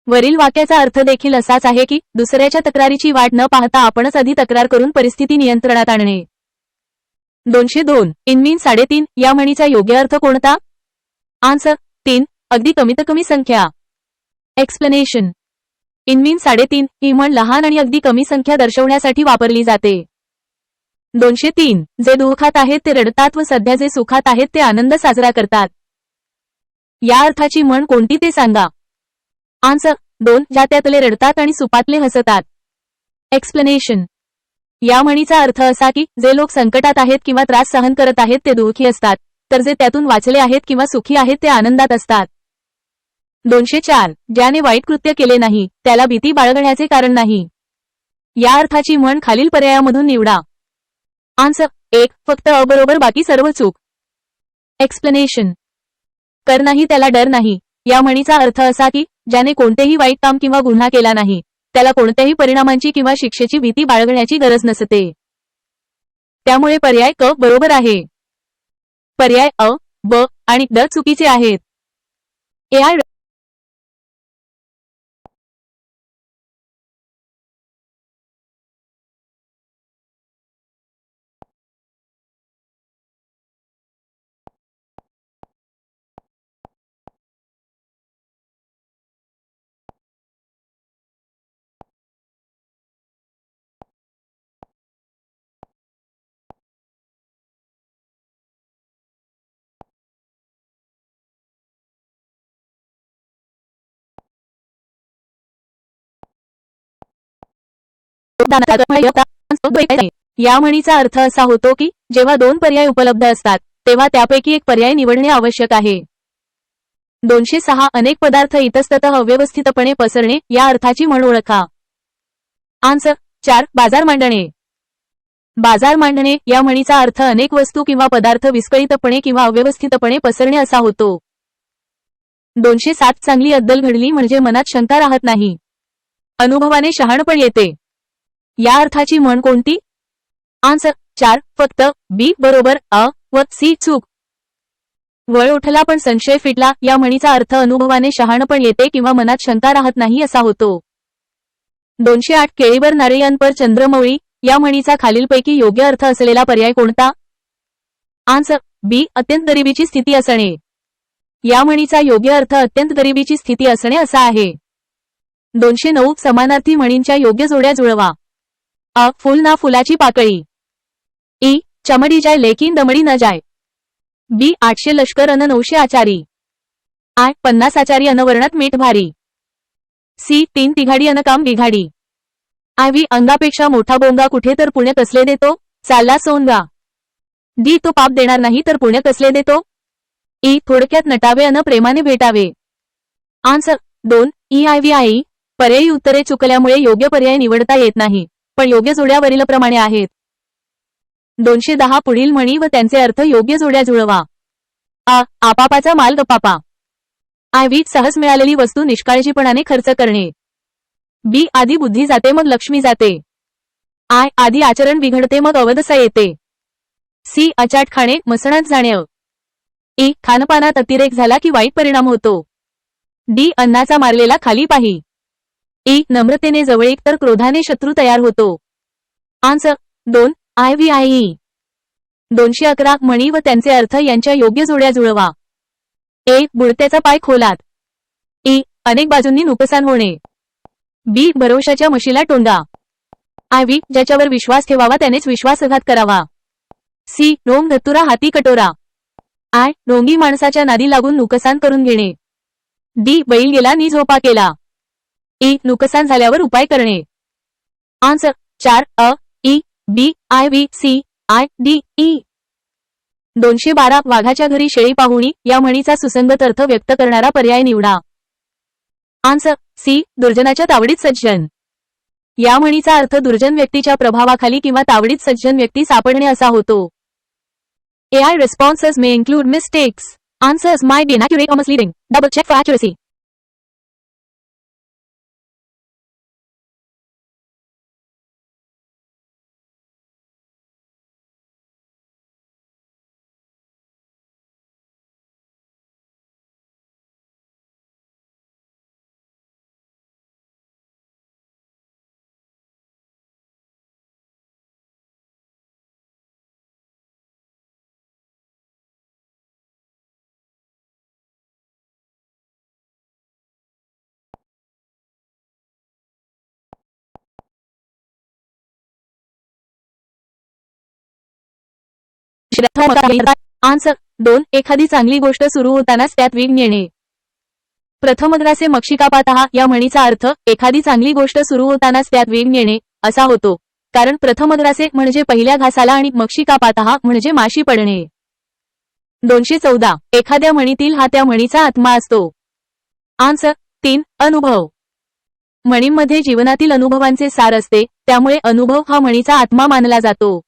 वरील वाक्याचा अर्थ देखील असाच आहे की दुसऱ्याच्या तक्रारीची वाट न पाहता आपणच आधी तक्रार करून परिस्थिती नियंत्रणात आणणे. 202 इनमीन 3.5 या म्हणीचा योग्य अर्थ कोणता? आन्सर 3 अगदी कमीत कमी संख्या. एक्सप्लेनेशन इनमीन 3.5 ही म्हण लहान आणि अगदी कमी संख्या दर्शवण्यासाठी वापरली जाते. 203 जे दुःखात आहेत ते रडतात व सध्या जे सुखात आहेत ते आनंद साजरा करतात. या अर्थाची म्हण कोणती ते सांगा. आन्सर 2 ज्या त्यातले रडतात आणि सुपातले हसतात. एक्सप्लेनेशन या म्हणीचा अर्थ असा की जे लोक संकटात आहेत किंवा त्रास सहन करत आहेत ते दुःखी असतात, तर जे त्यातून वाचले आहेत किंवा सुखी आहेत ते आनंदात असतात. 204 ज्याने वाईट कृत्य केले नाही त्याला भीती बाळगण्याचे कारण नाही. या अर्थाची म्हण खालील पर्यायामधून निवडा. आन्सर 1 फक्त अ बरोबर बाकी सर्व चूक. एक्सप्लेनेशन कर नाही त्याला डर नाही या म्हणीचा अर्थ असा की ज्याने कोणतेही वाईट काम किंवा गुन्हा केला नाही त्याला कोणत्याही परिणामांची किंवा शिक्षेची भीती बाळगण्याची गरज नसते. त्यामुळे पर्याय क बरोबर आहे. पर्याय अ, ब आणि ड चुकीचे आहेत. AI या म्हणीचा अर्थ असा होतो की जेव्हा दोन पर्याय उपलब्ध असतात तेव्हा त्यापैकी एक पर्याय निवडणे आवश्यक आहे. 206 अनेक पदार्थ इतस्ततः अव्यवस्थितपणे पसरणे या अर्थाची म्हण ओळखा. आन्सर 4 बाजार मांडणे. बाजार मांडणे या म्हणीचा अर्थ अनेक वस्तू किंवा पदार्थ विस्कळीतपणे किंवा अव्यवस्थितपणे पसरणे असा होतो. 207 चांगली अद्दल घडली म्हणजे मनात शंका राहत नाही. अनुभवाने शहाणपण येते. या अर्थाची म्हण कोणती? आन्सर 4 फक्त बी बरोबर अ व सी चूक. वळ उठला पण संशय फिटला या म्हणीचा अर्थ अनुभवाने शहाणपण येते किंवा मनात शंका राहत नाही असा होतो. 208 केळीवर नारळीयांपर चंद्रमौळी या म्हणीचा खालीलपैकी योग्य अर्थ असलेला पर्याय कोणता? आन्सर बी अत्यंत गरिबीची स्थिती असणे. या म्हणीचा योग्य अर्थ अत्यंत गरिबीची स्थिती असणे असा आहे. 209 समानार्थी म्हणींच्या योग्य जोड्या जुळवा. अ फुल ना फुलाची पाकळी. ई चमडी जाय लेकिन दमडी न जाय. बी 800 लष्कर अन 900 आचारी. आय 50 आचारी अन वर्णात मीठ भारी. सी 3 तिघाडी अन काम बिघाडी. आय व्ही अंगापेक्षा मोठा बोंगा कुठे तर पुण्य कसले देतो चालला सोनगा. डी तो पाप देणार नाही तर पुण्य कसले देतो. ई थोडक्यात नटावे अन प्रेमाने भेटावे. आन्सर 2 ई आय व्ही आई. पर्यायी उत्तरे चुकल्यामुळे योग्य पर्याय निवडता येत नाही पण योग्य जोड्या वरीलप्रमाणे आहेत. 210 पुढील म्हणी व त्यांचे अर्थ योग्य जोड्या जुळवा. अ आपापाचा माल गपापा. आय व्ही सहज मिळालेली वस्तू निष्काळजीपणाने खर्च करणे. बी आधी बुद्धी जाते मग लक्ष्मी जाते. आय आधी आचरण बिघडते मग अवदसा येते. सी अचाट खाणे मसणात जाणे. ई खानपानात अतिरेक झाला की वाईट परिणाम होतो. डी अन्नाचा मारलेला खाली पाही. ई नम्रतेने जवळीक तर क्रोधाने शत्रू तयार होतो. Answer 2 I V I E. 211 म्हणी व त्यांचे अर्थ यांच्या योग्य जोड्या जुळवा. ए बुडत्याचा पाय खोलात. ई अनेक बाजूंनी नुकसान होणे. बी भरोशाच्या म्हशीला टोंडा. आय व्ही ज्याच्यावर विश्वास ठेवावा त्यानेच विश्वासघात करावा. सी रोम धतुरा हाती कटोरा. आय रोंगी माणसाच्या नादी लागून नुकसान करून घेणे. डी बैल गेला नि झोपा केला. ई नुकसान झाल्यावर उपाय करणे. Answer 4 A E B I V C I D E. 212 वाघाच्या घरी शेळी पाहुणी या म्हणीचा सुसंगत अर्थ व्यक्त करणारा पर्याय निवडा. आन्सर सी दुर्जनाच्या तावडीत सज्जन. या म्हणीचा अर्थ दुर्जन व्यक्तीच्या प्रभावाखाली किंवा तावडीत सज्जन व्यक्ती सापडणे असा होतो. AI responses may include mistakes. Answers might be inaccurate or misleading. Double check for accuracy. Answer 2 एखादी चांगली गोष्ट सुरू होतानाच त्यात विघ्न येणे. प्रथमग्रासे मक्षिकापातः या म्हणीचा अर्थ एखादी चांगली गोष्ट सुरू होतानाच त्यात विघ्न येणे असा होतो कारण प्रथमग्रासे म्हणजे पहिल्या घासाला आणि मक्षिकापातः म्हणजे माशी पडणे. 214 एखाद्या म्हणीतील हा त्या म्हणीचा आत्मा असतो. आन्सर 3 अनुभव. म्हणींमध्ये जीवनातील अनुभवांचे सार असते त्यामुळे अनुभव हा म्हणीचा आत्मा मानला जातो.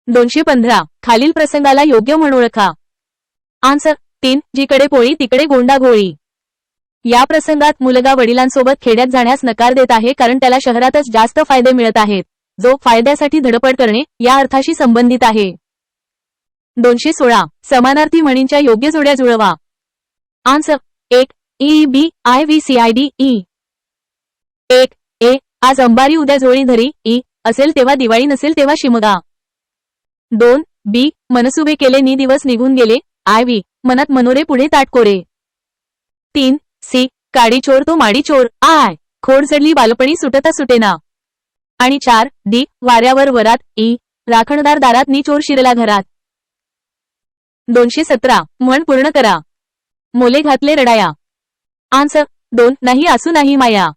215 खालील प्रसंगाला योग्य म्हण ओळखा. आन्सर 3 जिकडे पोळी तिकडे गोंडा घोळी. या प्रसंगात मुलगा वडिलांसोबत खेड्यात जाण्यास नकार देत आहे कारण त्याला शहरातच जास्त फायदे मिळत आहेत जो फायद्यासाठी धडपड करणे या अर्थाशी संबंधित आहे. 216 समानार्थी म्हणींच्या योग्य जोड्या जुळवा. Answer 1 E B I V C I D E. 1 A आज अंबारी उद्या झोळी धरी. ई असेल तेव्हा दिवाळी नसेल तेव्हा शिमगा. 2 बी मनसुबे केले नि दिवस निघून गेले. आय व्ही मनात मनोरे पुढे ताटकोरे. 3 सी काडी चोर तो माडी चोर. आय खोड चढली बालपणी सुटता सुटेना. आणि 4 डी वाऱ्यावर वरात. ई राखणदार दारात नि चोर शिरला घरात. 217 म्हण पूर्ण करा. मोले घातले रडाया. आन्सर 2 नाही आसू नाही माया.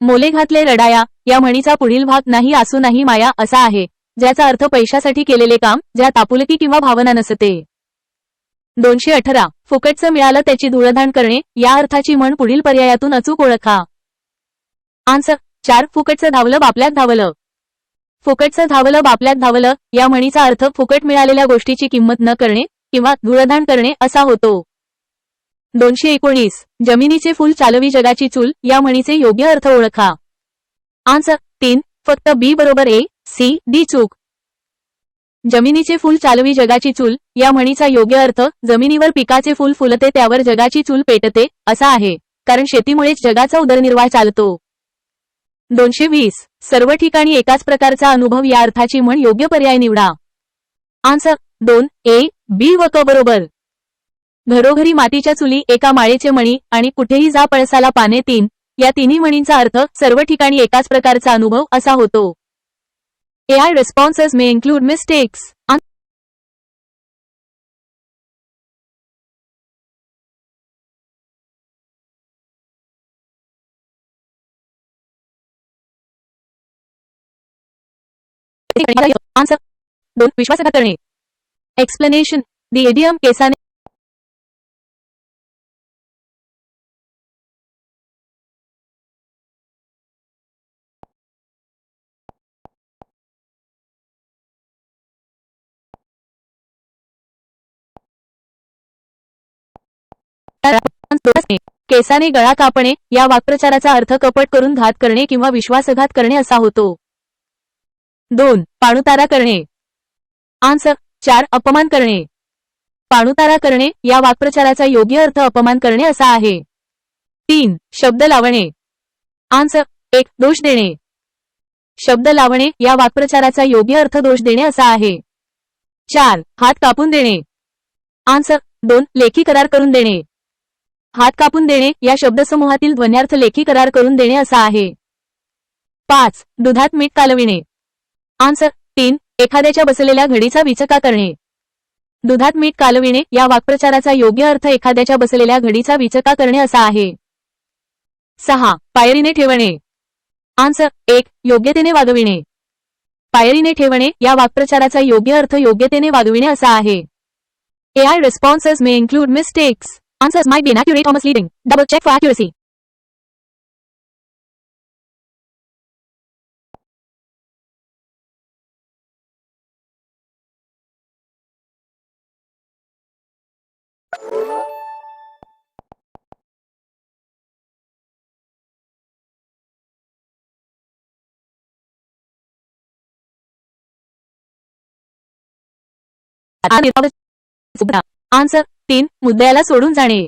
मोले घातले रडाया या म्हणीचा पुढील भाग नाही आसू नाही माया असा आहे, ज्याचा अर्थ पैशासाठी केलेले काम, ज्यात आपुलकी किंवा भावना नसते. 218 फुकटचं मिळालं त्याची धुळधाण करणे, या अर्थाची म्हण पुढील पर्यायातून अचूक ओळखा. आन्सर 4 फुकटचं धावलं बापल्यात धावलं. फुकटचं धावलं बापल्यात धावलं या म्हणीचा अर्थ फुकट मिळालेल्या गोष्टीची किंमत न करणे किंवा धुळधाण करणे असा होतो. 219 जमिनीचे फूल चालवी जगाची चूल, या म्हणीचे योग्य अर्थ ओळखा. आन्सर 3 फक्त बी बरोबर ए, सी, डी चूक. जमिनीचे फूल चालवी जगाची चूल या म्हणीचा योग्य अर्थ जमिनीवर पिकाचे फूल फुलते त्यावर जगाची चूल पेटते असा आहे, कारण शेतीमुळेच जगाचा उदरनिर्वाह चालतो. 220 सर्व ठिकाणी एकाच प्रकारचा अनुभव या अर्थाची म्हण योग्य पर्याय निवडा. आन्सर 2 ए, बी व क बरोबर. घरोघरी मातीच्या चुली, एका माळेचे मणी आणि कुठेही जा पळसाला पाने 3 या तिन्ही म्हणींचा अर्थ सर्व ठिकाणी एकाच प्रकारचा अनुभव असा होतो. AI responses may include mistakes. Answer 2 विश्वासघात करणे. एक्सप्लेनेशन द इडियम केसाने केसाने गळा कापणे या वाक्प्रचाराचा अर्थ कपट करून घात करणे किंवा विश्वासघात करणे असा होतो. 2 पाणुतारा करणे. आन्सर 4 अपमान करणे. पाणुतारा करणे या वाक्प्रचाराचा योग्य अर्थ अपमान करणे असा आहे. 3 शब्द लावणे. आन्सर 1 दोष देणे. शब्द लावणे या वाक्प्रचाराचा योग्य अर्थ दोष देणे असा आहे. 4 हात कापून देणे. आन्सर 2 लेखी करार करून देणे. हात कापून देणे या शब्दसमूहातील ध्वन्यार्थ लेखी करार करून देणे असा आहे. 5 दुधात मीठ कालविणे. आन्सर 3 एखाद्याच्या बसलेल्या घडीचा विचका करणे. दुधात मीठ कालविणे या वाक्प्रचाराचा योग्य अर्थ एखाद्याच्या बसलेल्या घडीचा विचका करणे असा आहे. 6 पायरीने ठेवणे. आन्सर 1 योग्यतेने वागविणे. पायरीने ठेवणे या वाक्प्रचाराचा योग्य अर्थ योग्यतेने वागविणे असा आहे. AI responses may include mistakes. Answers might be inaccurate or misleading. Double check for accuracy. Answer 3 मुद्द्याला सोडून जाणे.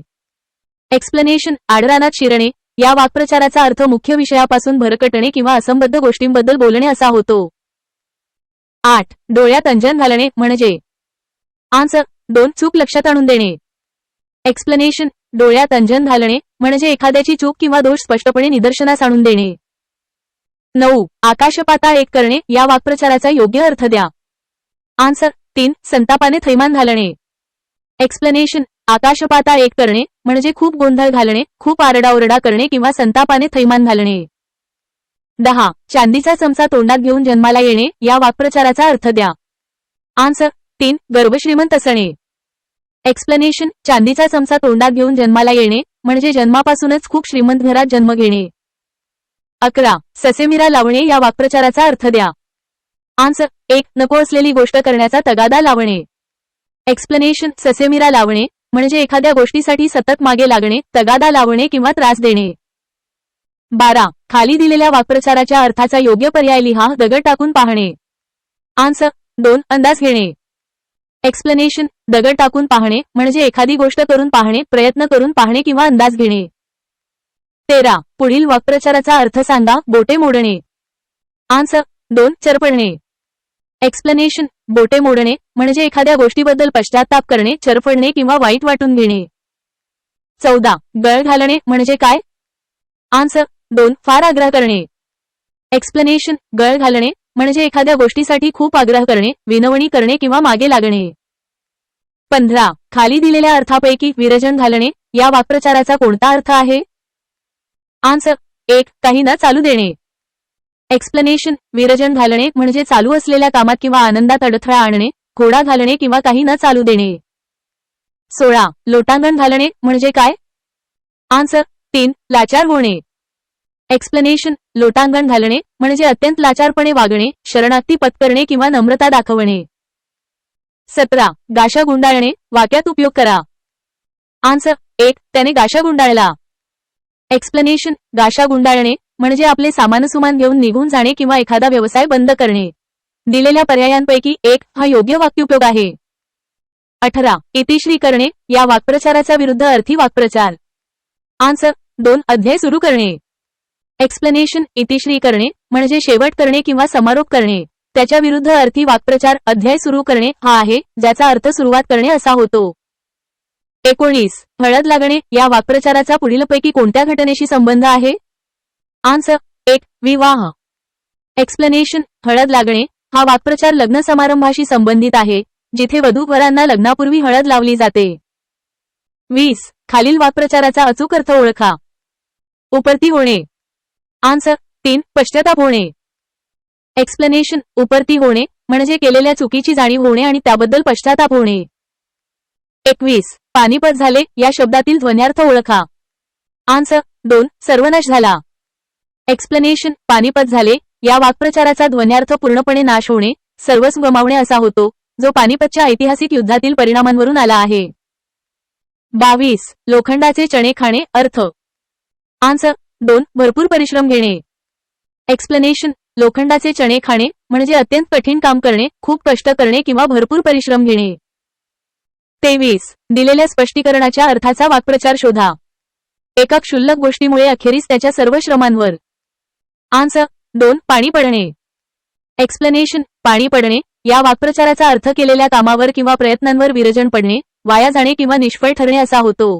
एक्सप्लेनेशन आडरानात शिरणे या वाक्प्रचाराचा अर्थ मुख्य विषयापासून भरकटणे किंवा असंबद्ध गोष्टींबद्दल बोलणे असा होतो. 8 डोळ्यात अंजन घालणे म्हणजे. आन्सर 2 चूक लक्षात आणून देणे. एक्सप्लेनेशन डोळ्यात अंजन घालणे म्हणजे एखाद्याची चूक किंवा दोष स्पष्टपणे निदर्शनास आणून देणे. 9 आकाशपाताळ एक करणे या वाक्प्रचाराचा योग्य अर्थ द्या. आन्सर 3 संतापाने थैमान घालणे. एक्सप्लेनेशन आकाशपाताळ एक करणे म्हणजे खूप गोंधळ घालणे, खूप आरडाओरडा करणे किंवा संतापाने थैमान घालणे. 10 चांदीचा चमचा तोंडात घेऊन जन्माला येणे या वाक्प्रचाराचा अर्थ द्या. आन्सर 3 गर्भश्रीमंत असणे. एक्सप्लेनेशन चांदीचा चमचा तोंडात घेऊन जन्माला येणे म्हणजे जन्मापासूनच खूप श्रीमंत घरात जन्म घेणे. 11 ससेमिरा लावणे या वाक्प्रचाराचा अर्थ द्या. आन्सर 1 नको असलेली गोष्ट करण्याचा तगादा लावणे. एक्सप्लेनेशन ससेमिरा लावणे म्हणजे एखाद्या गोष्टीसाठी सतत मागे लागणे, तगादा लावणे किंवा त्रास देणे. 12 खाली दिलेल्या वाक्प्रचाराच्या अर्थाचा योग्य पर्याय लिहा. दगड टाकून पाहणे. आन्सर 2 अंदाज घेणे. एक्सप्लेनेशन दगड टाकून पाहणे म्हणजे एखादी गोष्ट करून पाहणे, प्रयत्न करून पाहणे किंवा अंदाज घेणे. 13 पुढील वाक्प्रचाराचा अर्थ सांगा. बोटे मोडणे. आन्सर 2 चरफडणे. एक्सप्लेनेशन बोटे मोडणे म्हणजे एखाद्या गोष्टीबद्दल पश्चात्ताप करणे, चरफडणे किंवा वाईट वाटून घेणे. 14 गळ घालणे म्हणजे काय. आन्सर 2 फार आग्रह करणे. एक्सप्लेनेशन गळ घालणे म्हणजे एखाद्या गोष्टीसाठी खूप आग्रह करणे, विनवणी करणे किंवा मागे लागणे. 15 खाली दिलेल्या अर्थापैकी विरजन घालणे या वाक्प्रचाराचा कोणता अर्थ आहे. आन्सर 1 काही न चालू देणे. एक्सप्लेनेशन विरजण घालणे म्हणजे चालू असलेल्या कामात किंवा आनंदात अडथळा आणणे, घोडा घालणे किंवा काही न चालू देणे. 16. लोटांगण घालणे म्हणजे काय? आन्सर 3. लाचार होणे. एक्सप्लेनेशन लोटांगण घालणे म्हणजे अत्यंत लाचारपणे वागणे, शरणागती पत्करणे किंवा नम्रता दाखवणे. 17. गाशा गुंडाळणे, वाक्यात उपयोग करा. आन्सर 1. त्याने गाशा गुंडाळला. एक्सप्लेनेशन गाशा गुंडाळणे म्हणजे आपले सामानसुमान घेऊन निघून जाणे किंवा एखादा व्यवसाय बंद करणे. दिलेल्या पर्यायांपैकी 1 हा योग्य वाक्योपयोग आहे. 18. इतिश्री करणे या वाक्प्रचाराचा विरुद्ध अर्थी वाक्प्रचार. आन्सर 2. अध्याय सुरू करणे. एक्सप्लेनेशन इतिश्री करणे म्हणजे शेवट करणे किंवा समारोप करणे. त्याच्या विरुद्ध अर्थी वाक्प्रचार अध्याय सुरू करणे हा आहे, ज्याचा अर्थ सुरुवात करणे असा होतो. 19. हळद लागणे या वाक्प्रचाराचा पुढीलपैकी कोणत्या घटनेशी संबंध आहे? आन्सर 1. विवाह. एक्सप्लेनेशन हळद लागणे हा वाक्प्रचार लग्न समारंभाशी संबंधित आहे, जिथे वधू-वरांना लग्नापूर्वी हळद लावली जाते. 20. खालील वाक्प्रचाराचा अचूक अर्थ ओळखा. उपरती होणे. आन्सर 3. पश्चाताप होणे. एक्सप्लेनेशन उपरती होणे म्हणजे केलेल्या चुकीची जाणीव होणे आणि त्याबद्दल पश्चाताप होणे. 21. पानिपत झाले या शब्दातील ध्वन्यार्थ ओळखा. आन्सर 2. सर्वनाश झाला. एक्सप्लेनेशन पानिपत झाले या वाक्प्रचाराचा ध्वन्यार्थ पूर्णपणे नाश होणे, सर्वस्व गमावणे असा होतो, जो पानिपतच्या ऐतिहासिक युद्धातील परिणामांवरून आला आहे. 22. लोखंडाचे चणे खाणे अर्थ. आन्सर 2. भरपूर परिश्रम घेणे. एक्सप्लेनेशन लोखंडाचे चणे खाणे म्हणजे अत्यंत कठीण काम करणे, खूप कष्ट करणे किंवा भरपूर परिश्रम घेणे. 23. दिलेल्या स्पष्टीकरणाच्या अर्थाचा वाक्प्रचार शोधा. एका क्षुल्लक गोष्टीमुळे अखेरीस त्याच्या सर्व श्रमांवर. आन्सर 2. पाणी पडणे. एक्सप्लेनेशन पाणी पडणे या वाक्प्रचाराचा अर्थ केलेल्या कामावर किंवा प्रयत्नांवर विरजण पडणे, वाया जाणे किंवा निष्फळ ठरणे असा होतो.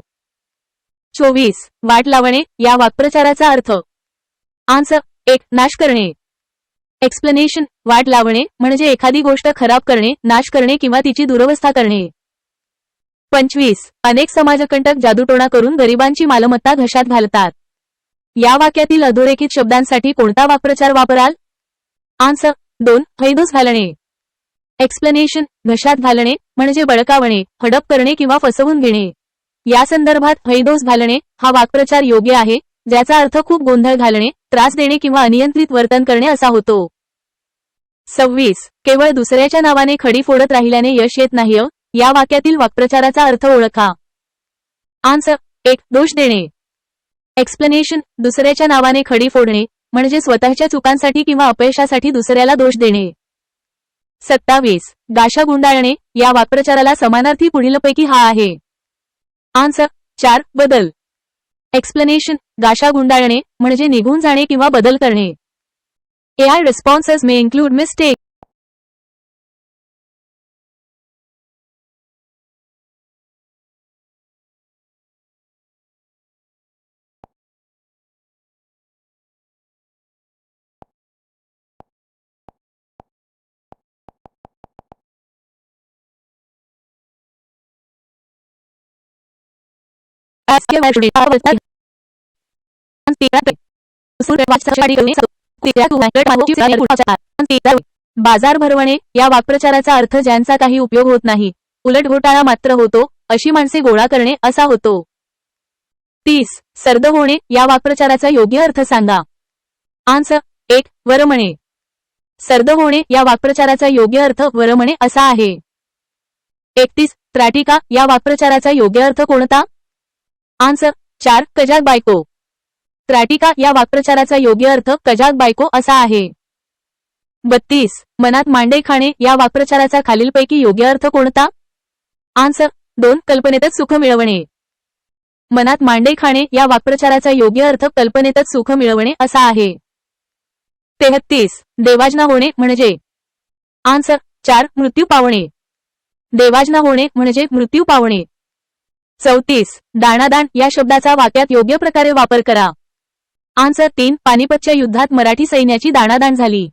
24. वाट लावणे या वाक्प्रचाराचा अर्थ. आन्सर 1. नाश करणे. एक्सप्लेनेशन वाट लावणे म्हणजे एखादी गोष्ट खराब करणे, नाश करणे किंवा तिची दुरवस्था करणे. 25. अनेक समाजकंटक जादूटोणा करून गरिबांची मालमत्ता घशात घालतात. या वाक्यातील अधोरेखित शब्दांसाठी कोणता वाक्प्रचार वापराल? आन्सर 2. हैदोस घालणे. एक्सप्लेनेशन घशात घालणे म्हणजे बळकावणे, हडप करणे किंवा फसवून घेणे. या संदर्भात हैदोस घालणे हा वाक्प्रचार योग्य आहे, ज्याचा अर्थ खूप गोंधळ घालणे, त्रास देणे किंवा अनियंत्रित वर्तन करणे असा होतो. 26. केवळ दुसऱ्याच्या नावाने खडी फोडत राहिल्याने यश येत नाही या वाक्यातील वाक्प्रचाराचा अर्थ ओळखा. आन्सर 1. दोष देणे. एक्सप्लेनेशन दुसऱ्याच्या नावाने खडी फोडणे म्हणजे स्वतःच्या चुकांसाठी किंवा अपयशासाठी दुसऱ्याला दोष देणे. 27. गाशा गुंडाळणे या वाक्प्रचाराला समानार्थी पुढीलपैकी हा आहे. आन्सर 4. बदल. एक्सप्लेनेशन गाशा गुंडाळणे म्हणजे निघून जाणे किंवा बदल करणे. AI responses may include mistake. बाजार भरवणे या वाक्प्रचाराचा अर्थ ज्यांचा काही उपयोग होत नाही, उलट घोटाळा मात्र होतो, अशी माणसे गोळा करणे असा होतो. 30. सर्द होणे या वाक्प्रचाराचा योग्य अर्थ सांगा. आन्सर 1. वरमणे. सर्द होणे या वाक्प्रचाराचा योग्य अर्थ वरमणे असा आहे. 31. त्राटिका या वाक्प्रचाराचा योग्य अर्थ कोणता? आन्सर 4. कजाक बायको. त्राटिका या वाक्प्रचाराचा योग्य अर्थ कजाक बायको असा आहे. 32. मनात मांडे खाणे या वाक्प्रचाराचा खालीलपैकी योग्य अर्थ कोणता? आन्सर 2. कल्पनेतच सुख मिळवणे. मनात मांडे खाणे या वाक्प्रचाराचा योग्य अर्थ कल्पनेतच सुख मिळवणे असा आहे. 33. देवाजना होणे म्हणजे. आन्सर 4. मृत्यू पावणे. देवाजना होणे म्हणजे मृत्यू पावणे. 34. दाणादाण या शब्दाचा वाक्यात योग्य प्रकारे वापर करा. आन्सर 3. पानिपतच्या युद्धात मराठी सैन्याची दाणादाण झाली.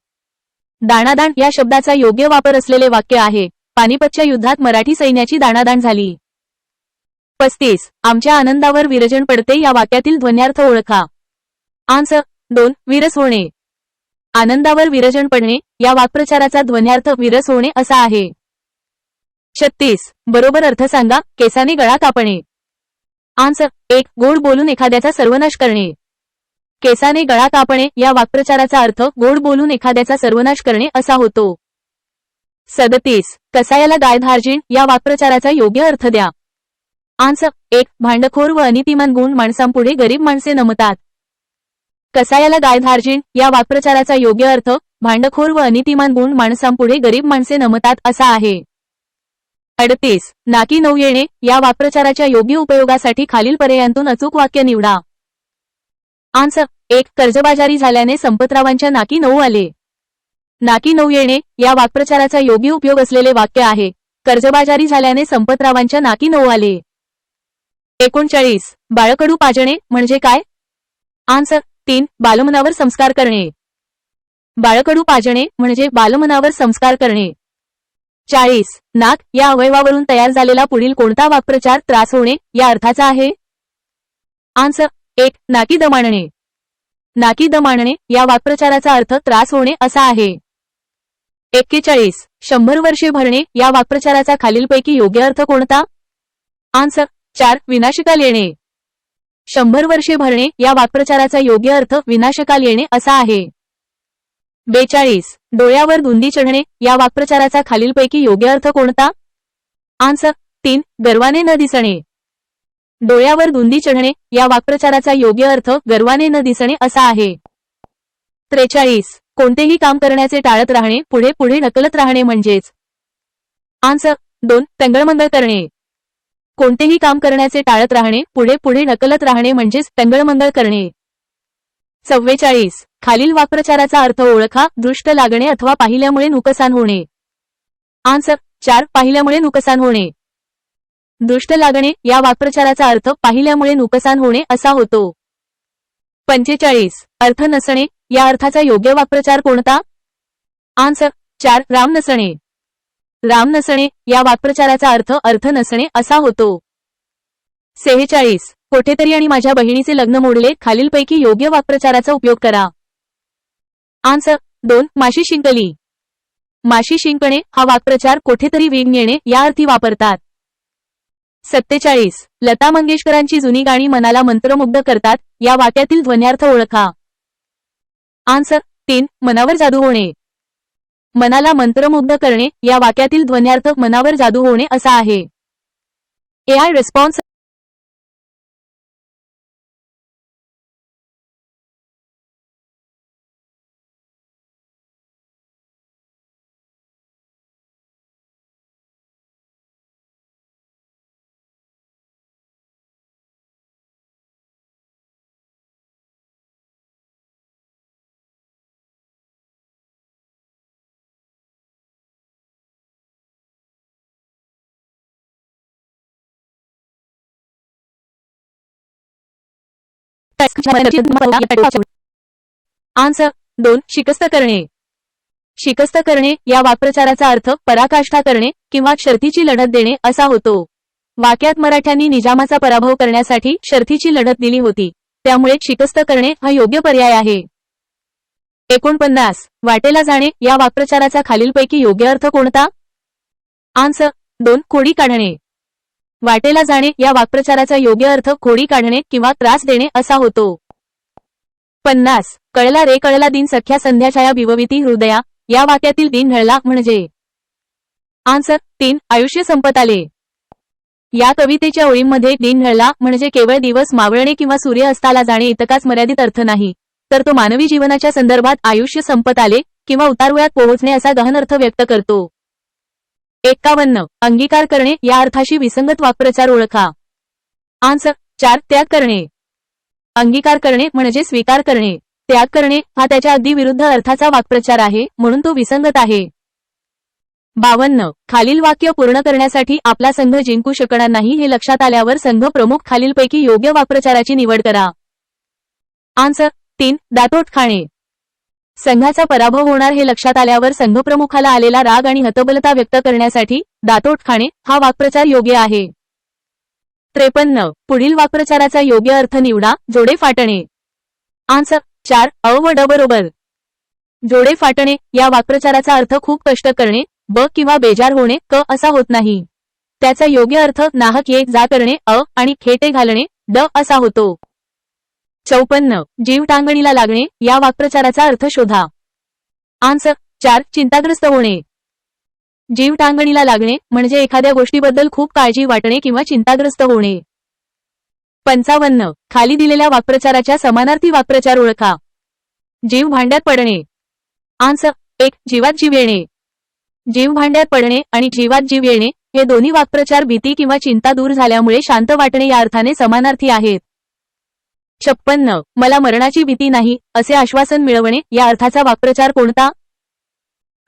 दाणादाण या शब्दाचा योग्य वापर असलेले वाक्य आहे, पानिपतच्या युद्धात मराठी सैन्याची दाणादाण झाली. 35. आमच्या आनंदावर विरजण पडते या वाक्यातील ध्वन्यार्थ ओळखा. आन्सर 2. विरस होणे. आनंदावर विरजण पडणे या वाक्प्रचाराचा ध्वन्यार्थ विरस होणे असा आहे. 36. बरोबर अर्थ सांगा. केसाने गळा कापणे. आन्सर 1. गोड बोलून एखाद्याचा सर्वनाश करणे. केसाने गळा कापणे या वाक्प्रचाराचा अर्थ गोड बोलून एखाद्याचा सर्वनाश करणे असा होतो. 37. कसायाला गाय धार्जिण या वाक्प्रचाराचा योग्य अर्थ द्या. आन्सर 1. भांडखोर व अनितिमान गुण माणसांपुढे गरीब माणसे नमतात. कसायाला गाय धार्जिण या वाक्प्रचाराचा योग्य अर्थ भांडखोर व अनितिमान गुण माणसांपुढे गरीब माणसे नमतात असा आहे. 38. नाकी नऊ येणे या वाक्प्रचाराच्या योग्य उपयोगासाठी खालील पर्यायांतून अचूक वाक्य निवडा. आन्सर 1. कर्जबाजारी झाल्याने संपतरावांच्या नाकी नऊ आले. नाकी नऊ येणे या वाक्प्रचाराचा योग्य उपयोग असलेले वाक्य आहे. कर्जबाजारी झाल्याने संपतरावांच्या नाकी नऊ आले. 39. बाळकडू पाजणे म्हणजे काय? आन्सर 3. बालमनावर संस्कार करणे. बाळकडू पाजणे म्हणजे बालमनावर संस्कार करणे. 40. नाक या अवयवावरून तयार झालेला पुढील कोणता वाक्प्रचार त्रास होणे या अर्थाचा आहे? आन्सर 1. नाकी दमाणणे. नाकी दमाणणे या वाक्प्रचाराचा अर्थ त्रास होणे असा आहे. 41. 100 वर्षे भरणे या वाक्प्रचाराचा खालीलपैकी योग्य अर्थ कोणता? आन्सर 4. विनाशकाल येणे. 100 वर्षे भरणे या वाक्प्रचाराचा योग्य अर्थ विनाशकाल येणे असा आहे. 42. डोळ्यावर धुंदी चढणे या वाक्प्रचाराचा खालीलपैकी योग्य अर्थ कोणता? आन्सर 3. गर्वाने न दिसणे. डोळ्यावर धुंदी चढणे या वाक्प्रचाराचा योग्य अर्थ गर्वाने न दिसणे असा आहे. 43. कोणतेही काम करण्याचे टाळत राहणे पुढे पुढे ढकलत राहणे म्हणजेच? आन्सर 2. टंगळमंगळ करणे. कोणतेही काम करण्याचे टाळत राहणे पुढे पुढे ढकलत राहणे म्हणजेच टंगळमंगळ करणे. 44. खालील वाक्प्रचाराचा अर्थ ओळखा. दृष्ट लागणे अथवा पाहिल्यामुळे नुकसान होणे. आन्सर 4. पाहिल्यामुळे नुकसान होणे. दृष्ट लागणे या वाक्प्रचाराचा अर्थ पाहिल्यामुळे नुकसान होणे असा होतो. 45. अर्थ नसणे या अर्थाचा योग्य वाक्प्रचार कोणता? आन्सर 4. राम नसणे. राम नसणे या वाक्प्रचाराचा अर्थ नसणे असा होतो. 46. कोठेतरी आणि माझ्या बहिणीचे लग्न मोडले खालीलपैकी योग्य वाक्प्रचाराचा उपयोग करा. आन्सर 2. माशी शिंकली. माशी शिंकणे हा वाक्प्रचार कोठेतरी वेग येणे या अर्थी वापरतात. 47. लता मंगेशकरांची जुनी गाणी मनाला मंत्रमुग्ध करतात या वाक्यातील ध्वन्यार्थ ओळखा. आन्सर 3. मनावर जादू होणे. मनाला मंत्रमुग्ध करणे या वाक्यातील ध्वन्यार्थ मनावर जादू होणे असा आहे. AI response answer 2. शिकस्त करणे. शिकस्त करणे या वाक्प्रचाराचा अर्थ पराकाष्ठा करणे किंवा शर्थीची लढत देणे असा होतो. वाक्यात मराठ्यांनी निजामाचा पराभव करण्यासाठी शर्थीची लढत दिली होती, त्यामुळे शिकस्त करणे हा योग्य पर्याय आहे. 49. वाटेला जाणे या वाक्प्रचाराचा खालीलपैकी योग्य अर्थ कोणता? आन्सर 2. खोडी काढणे. वाटेला जाणे या वाक्प्रचाराचा योग्य अर्थ खोडी काढणे किंवा त्रास देणे असा होतो. 50. कळला रे कळला दिन सख्या संध्याछाया बिवविती हृदया या वाक्यातील दिन ढळला म्हणजे? आन्सर 3. आयुष्य संपत आले. या कवितेच्या ओळींमध्ये दिन ढळला म्हणजे केवळ दिवस मावळणे किंवा सूर्य अस्ताला जाणे इतकाच मर्यादित अर्थ नाही, तर तो मानवी जीवनाच्या संदर्भात आयुष्य संपत आले किंवा उतारवयात पोहोचणे असा गहन अर्थ व्यक्त करतो. 51. अंगीकार करणे या अर्थाशी विसंगत वाक्प्रचार ओळखा. आन्सर 4. त्याग करणे. अंगीकार करणे म्हणजे स्वीकार करणे. त्याग करणे हा त्याच्या अगदी विरुद्ध अर्थाचा वाक्प्रचार आहे, म्हणून तो विसंगत आहे. 52. खालील वाक्य पूर्ण करण्यासाठी आपला संघ जिंकू शकणार नाही हे लक्षात आल्यावर संघ प्रमुख खालीलपैकी योग्य वाक्प्रचाराची निवड करा. आन्सर 3. दातोट खाणे. संघाचा पराभव होणार हे लक्षात आल्यावर संघप्रमुखाला आलेला राग आणि हतबलता व्यक्त करण्यासाठी दातोट खाणे हा वाक्प्रचार योग्य आहे. 53. पुढील वाक्प्रचाराचा योग्य अर्थ निवडा. जोडे फाटणे. आन्सर 4. अ व ड बरोबर. जोडे फाटणे या वाक्प्रचाराचा अर्थ खूप कष्ट करणे ब किंवा बेजार होणे क असा होत नाही. त्याचा योग्य अर्थ नाहक ये जा करणे अ आणि खेटे घालणे ड असा होतो. 54 जीव टांगणीला लागणे या वाक्प्रचाराचा अर्थ शोधा. आन्सर 4 चिंताग्रस्त होणे. जीव टांगणीला लागणे म्हणजे एखाद्या गोष्टीबद्दल खूप काळजी वाटणे किंवा चिंताग्रस्त होणे. 55 खाली दिलेल्या वाक्प्रचाराच्या समानार्थी वाक्प्रचार ओळखा. जीव भांड्यात पडणे. आन्सर 1 जीवात जीव येणे. जीव भांड्यात पडणे आणि जीवात जीव येणे हे दोन्ही वाक्प्रचार भीती किंवा चिंता दूर झाल्यामुळे शांत वाटणे या अर्थाने समानार्थी आहेत. 56 मला मरणाची भीती नाही असे आश्वासन मिळवणे या अर्थाचा वाक्प्रचार कोणता?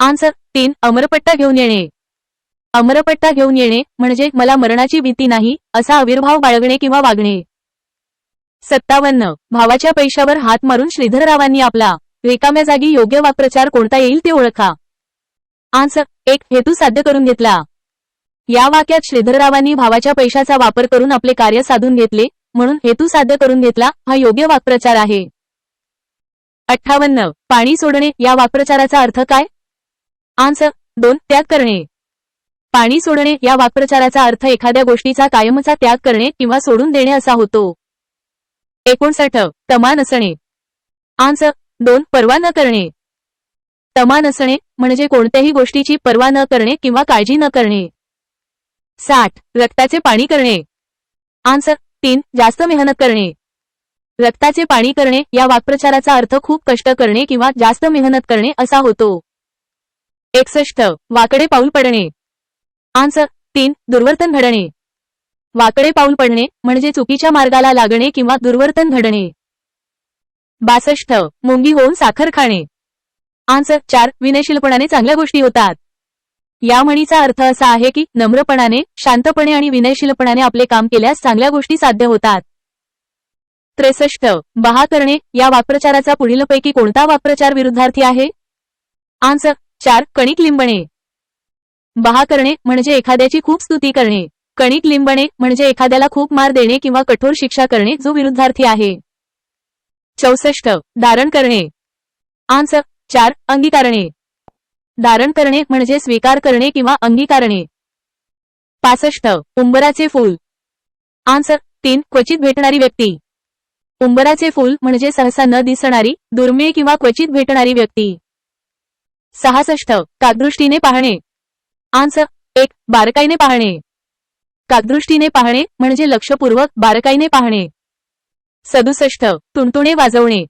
आन्सर 3 अमरपट्टा घेऊन येणे. अमरपट्टा घेऊन येणे म्हणजे मला मरणाची भीती नाही असा आविर्भाव बाळगणे किंवा वागणे. 57 भावाच्या पैशावर हात मारून श्रीधररावांनी आपला रिकाम्या जागी योग्य वाक्प्रचार कोणता येईल ते ओळखा. आन्सर 1 हेतू साध्य करून घेतला. या वाक्यात श्रीधररावांनी भावाच्या पैशाचा वापर करून आपले कार्य साधून घेतले म्हणून हेतू साध्य करून घेतला हा योग्य वाक्प्रचार आहे. 58 पाणी सोडणे या वाक्प्रचाराचा अर्थ काय? आन्सर 2 त्याग करणे. पाणी सोडणे या वाक्प्रचाराचा अर्थ एखाद्या गोष्टीचा कायमचा त्याग करणे किंवा सोडून देणे असा होतो. 59 तमा नसणे. आन्सर 2 पर्वा न करणे. तमा नसणे म्हणजे कोणत्याही गोष्टीची पर्वा न करणे किंवा काळजी न करणे. 60 रक्ताचे पाणी करणे. आन्सर 3 जास्त मेहनत करणे. रक्ताचे पाणी करणे या वाक्प्रचाराचा अर्थ खूप कष्ट करणे किंवा जास्त मेहनत करणे असा होतो. 61 वाकडे पाऊल पडणे. आन्सर 3 दुर्वर्तन घडणे. वाकडे पाऊल पडणे म्हणजे चुकीच्या मार्गाला लागणे किंवा दुर्वर्तन घडणे. 62 मुंगी होऊन साखर खाणे. आन्सर 4 विनयशीलपणाने चांगल्या गोष्टी होतात. या म्हणीचा अर्थ असा आहे की नम्रपणाने शांतपणे आणि विनयशीलपणाने आपले काम केल्यास चांगल्या गोष्टी साध्य होतात. 63 बहा करणे या वाक्प्रचाराचा पुढीलपैकी कोणता वाक्प्रचार विरुद्धार्थी आहे? आन्सर 4 कणिक लिंबणे. बहा करणे म्हणजे एखाद्याची खूप स्तुती करणे. कणिक लिंबणे म्हणजे एखाद्याला खूप मार देणे किंवा कठोर शिक्षा करणे जो विरुद्धार्थी आहे. 64 धारण करणे. आन्सर 4 अंगीकारणे. धारण करणे म्हणजे स्वीकार करणे किंवा अंगीकारणे. 65 उंबराचे फूल. आन्सर 3 क्वचित भेटणारी व्यक्ती. उंबराचे फूल म्हणजे सहसा न दिसणारी दुर्मिळ किंवा क्वचित भेटणारी व्यक्ती. 66 काकदृष्टीने पाहणे. आन्सर 1 बारकाईने पाहणे. काकदृष्टीने पाहणे म्हणजे लक्षपूर्वक बारकाईने पाहणे. 67 तुणतुणे वाजवणे.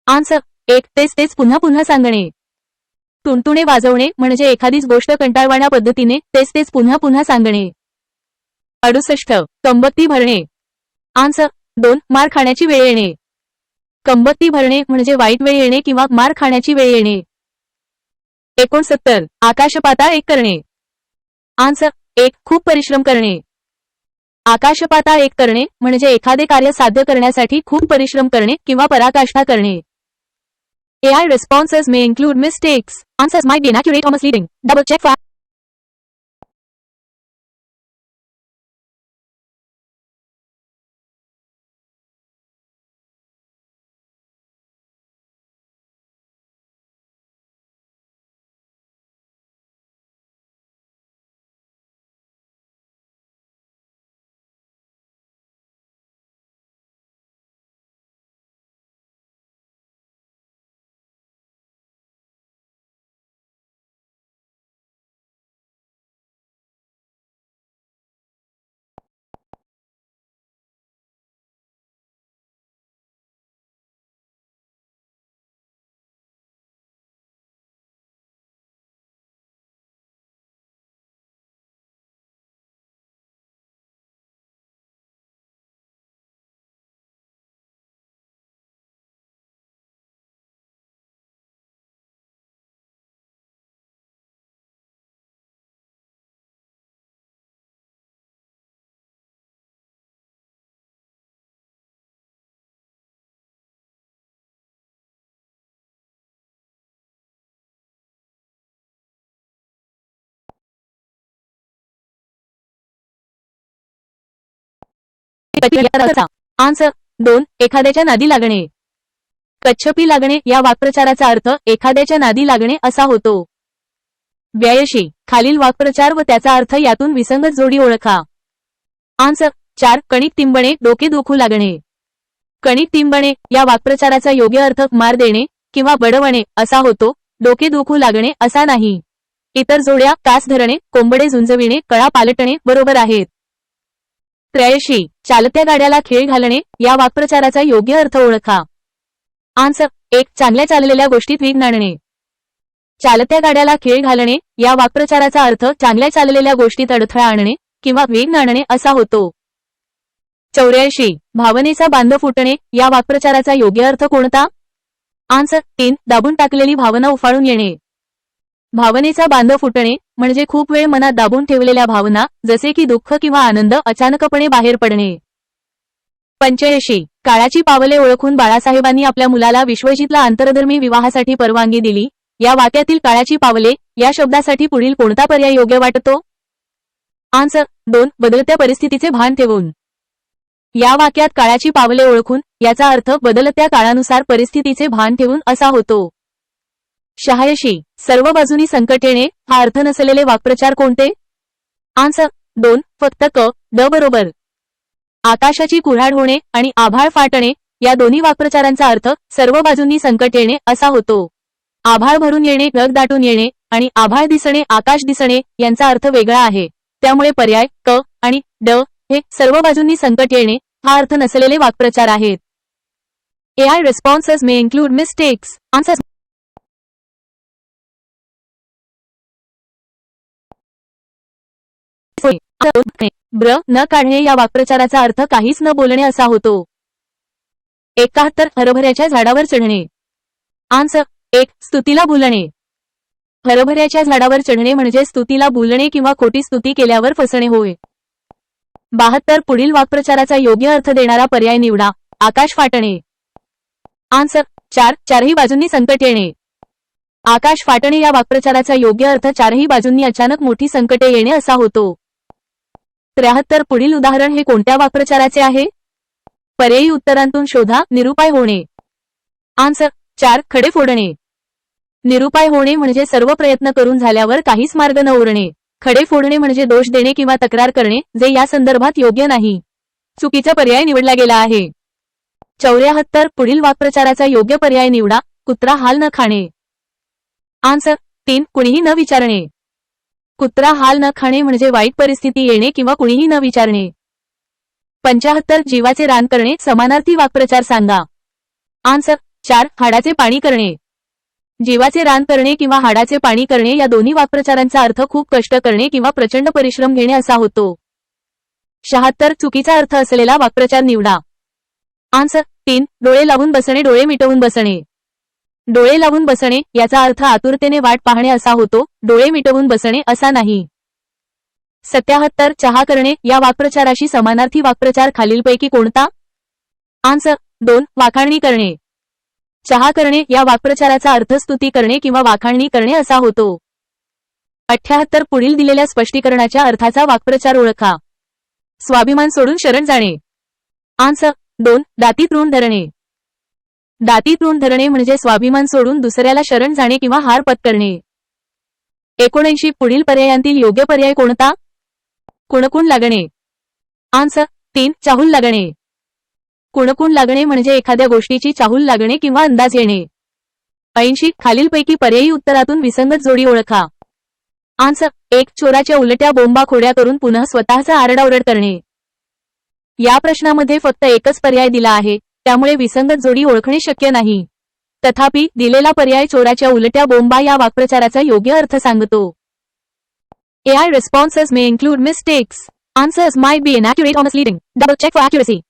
आन्सर 1 तेच तेच पुन्हा पुन्हा सांगणे. तुणतुणे वाजवणे म्हणजे एखादीच गोष्ट कंटाळवाण्या पद्धतीने तेच तेच पुन्हा पुन्हा सांगणे. 68 कंबत्ती भरणे. आन्सर 2 मार खाण्याची वेळ येणे. कंबत्ती भरणे म्हणजे वाईट वेळ येणे किंवा मार खाण्याची वेळ येणे. 69 आकाशपाताळ एक करणे. आन्सर 1 खूप परिश्रम करणे. आकाशपाताळ एक करणे म्हणजे एखादे कार्य साध्य करण्यासाठी खूप परिश्रम करणे किंवा पराकाष्ठा करणे. AI responses may include mistakes. Answers might be inaccurate or misleading. Double check for answer 2 एखाद्याच्या नादी लागणे. कच्छपी लागणे या वाक्प्रचाराचा अर्थ एखाद्याच्या नादी लागणे असा होतो. 82 खालील वाक्प्रचार व त्याचा अर्थ यातून विसंगत जोडी ओळखा. आन्सर 4 कणिक तिंबणे डोके दुखू लागणे. कणिक तिंबणे या वाक्प्रचाराचा योग्य अर्थ मार देणे किंवा बडवणे असा होतो, डोके दुखू लागणे असा नाही. इतर जोड्या कास धरणे, कोंबडे झुंजविणे, कळा पालटणे बरोबर आहेत. 83 चालत्या गाड्याला खीळ घालणे या वाक्प्रचाराचा योग्य अर्थ ओळखा. आन्सर 1 चांगल्या चाललेल्या गोष्टीत विघ्न आणणे. चालत्या गाड्याला खीळ घालणे या वाक्प्रचाराचा अर्थ चांगल्या चाललेल्या गोष्टीत अडथळा आणणे किंवा विघ्न आणणे असा होतो. 84 भावनेचा बांध फुटणे या वाक्प्रचाराचा योग्य अर्थ कोणता? आन्सर 3 दाबून टाकलेली भावना उफाळून येणे. भावनेचा बांध फुटणे म्हणजे खूप वेळ मनात दाबून ठेवलेल्या भावना जसे की दुःख किंवा आनंद अचानकपणे बाहेर पडणे. 85 काळाची पावले ओळखून बाळासाहेबांनी आपल्या मुलाला विश्वजितला आंतरधर्मी विवाहासाठी परवानगी दिली. या वाक्यातील काळाची पावले या शब्दासाठी पुढील कोणता पर्याय योग्य वाटतो? आन्सर 2 बदलत्या परिस्थितीचे भान ठेवून. या वाक्यात काळाची पावले ओळखून याचा अर्थ बदलत्या काळानुसार परिस्थितीचे भान ठेवून असा होतो. 86 सर्व बाजूनी संकट येणे हा अर्थ नसलेले वाक्प्रचार कोणते? आन्सर 2 फक्त क ड बरोबर. आकाशाची कुऱ्हाड होणे आणि आभाळ फाटणे या दोन्ही वाक्प्रचारांचा अर्थ सर्व बाजूंनी संकट येणे असा होतो. आभाळ भरून येणे, ढग दाटून येणे आणि आभाळ दिसणे, आकाश दिसणे यांचा अर्थ वेगळा आहे. त्यामुळे पर्याय क आणि ड हे सर्व बाजूंनी संकट येणे हा अर्थ नसलेले वाक्प्रचार आहेत. AI responses may include mistakes. Answers. ब्र न काढणे या वाक्प्रचाराचा अर्थ काहीच न बोलणे असा होतो. 71 हरभऱ्याच्या झाडावर चढणे. आन्सर 1 स्तुतीला भुलणे. हरभऱ्याच्या झाडावर चढणे म्हणजे स्तुतीला भुलणे किंवा खोटी स्तुती केल्यावर फसणे होय. 72 पुढील वाक्प्रचाराचा योग्य अर्थ देणारा पर्याय निवडा. आकाश फाटणे. आन्सर 4 चारही बाजूंनी संकट येणे. आकाश फाटणे या वाक्प्रचाराचा योग्य अर्थ चारही बाजूंनी अचानक मोठी संकटे येणे असा होतो. 73 पुढील उदाहरण हे कोणत्या वाक्प्रचाराचे आहे? पर्यायी उत्तरांतून शोधा. निरुपाय होणे. आन्सर 4 खडे फोडणे. निरुपाय होणे म्हणजे सर्व प्रयत्न करून झाल्यावर काहीच मार्ग न उरणे. खडे फोडणे म्हणजे दोष देणे किंवा तक्रार करणे जे या संदर्भात योग्य नाही. चुकीचा पर्याय निवडला गेला आहे. 74 पुढील वाक्प्रचाराचा योग्य पर्याय निवडा. कुत्रा हाल न खाणे. आन्सर 3 कुणीही न विचारणे. कुत्रा हाल न खाणे म्हणजे वाईट परिस्थिती येणे किंवा कुणीही न विचारणे. 75 जीवाचे रान करणे समानार्थी वाक्प्रचार सांगा. आन्सर 4 हाडाचे पाणी करणे. जीवाचे रान करणे किंवा हाडाचे पाणी करणे या दोन्ही वाक्प्रचारांचा अर्थ खूप कष्ट करणे किंवा प्रचंड परिश्रम घेणे असा होतो. 76 चुकीचा अर्थ असलेला वाक्प्रचार निवडा. आन्सर 3 डोळे लावून बसणे, डोळे मिटवून बसणे. डोळे लावून बसणे याचा अर्थ आतुरतेने वाट पाहणे असा होतो, डोळे मिटवून बसणे असा नाही. 77 चहा करणे या वाक्प्रचाराशी समानार्थी वाक्प्रचार खालीलपैकी कोणता? आन्सर 2 वाखाणणी करणे. चहा करणे या वाक्प्रचाराचा अर्थ स्तुती करणे किंवा वाखाणणी करणे असा होतो. 78 पुढील दिलेल्या स्पष्टीकरणाच्या अर्थाचा वाक्प्रचार ओळखा. स्वाभिमान सोडून शरण जाणे. आन्सर 2 दातीत ऋण धरणे. दातीत ऋण धरणे म्हणजे स्वाभिमान सोडून दुसऱ्याला शरण जाणे किंवा हार पत्करणे. 79 पुढील पर्यायांतील योग्य पर्याय कोणता? कुणकुण लागणे. आन्सर 3 चाहूल लागणे. कुणकुण लागणे म्हणजे एखाद्या गोष्टीची चाहूल लागणे किंवा अंदाज येणे. 80 खालीलपैकी पर्यायी उत्तरातून विसंगत जोडी ओळखा. आन्सर 1 चोराच्या उलट्या बोंबा खोड्या करून पुन्हा स्वतःचा आरडाओरड करणे. या प्रश्नामध्ये फक्त एकच पर्याय दिला आहे, त्यामुळे विसंगत जोडी ओळखणे शक्य नाही. तथापि दिलेला पर्याय चोराच्या उलट्या बोंबा या वाक्प्रचाराचा योग्य अर्थ सांगतो. AI responses may include mistakes. Answers might be inaccurate or misleading. Double check for accuracy.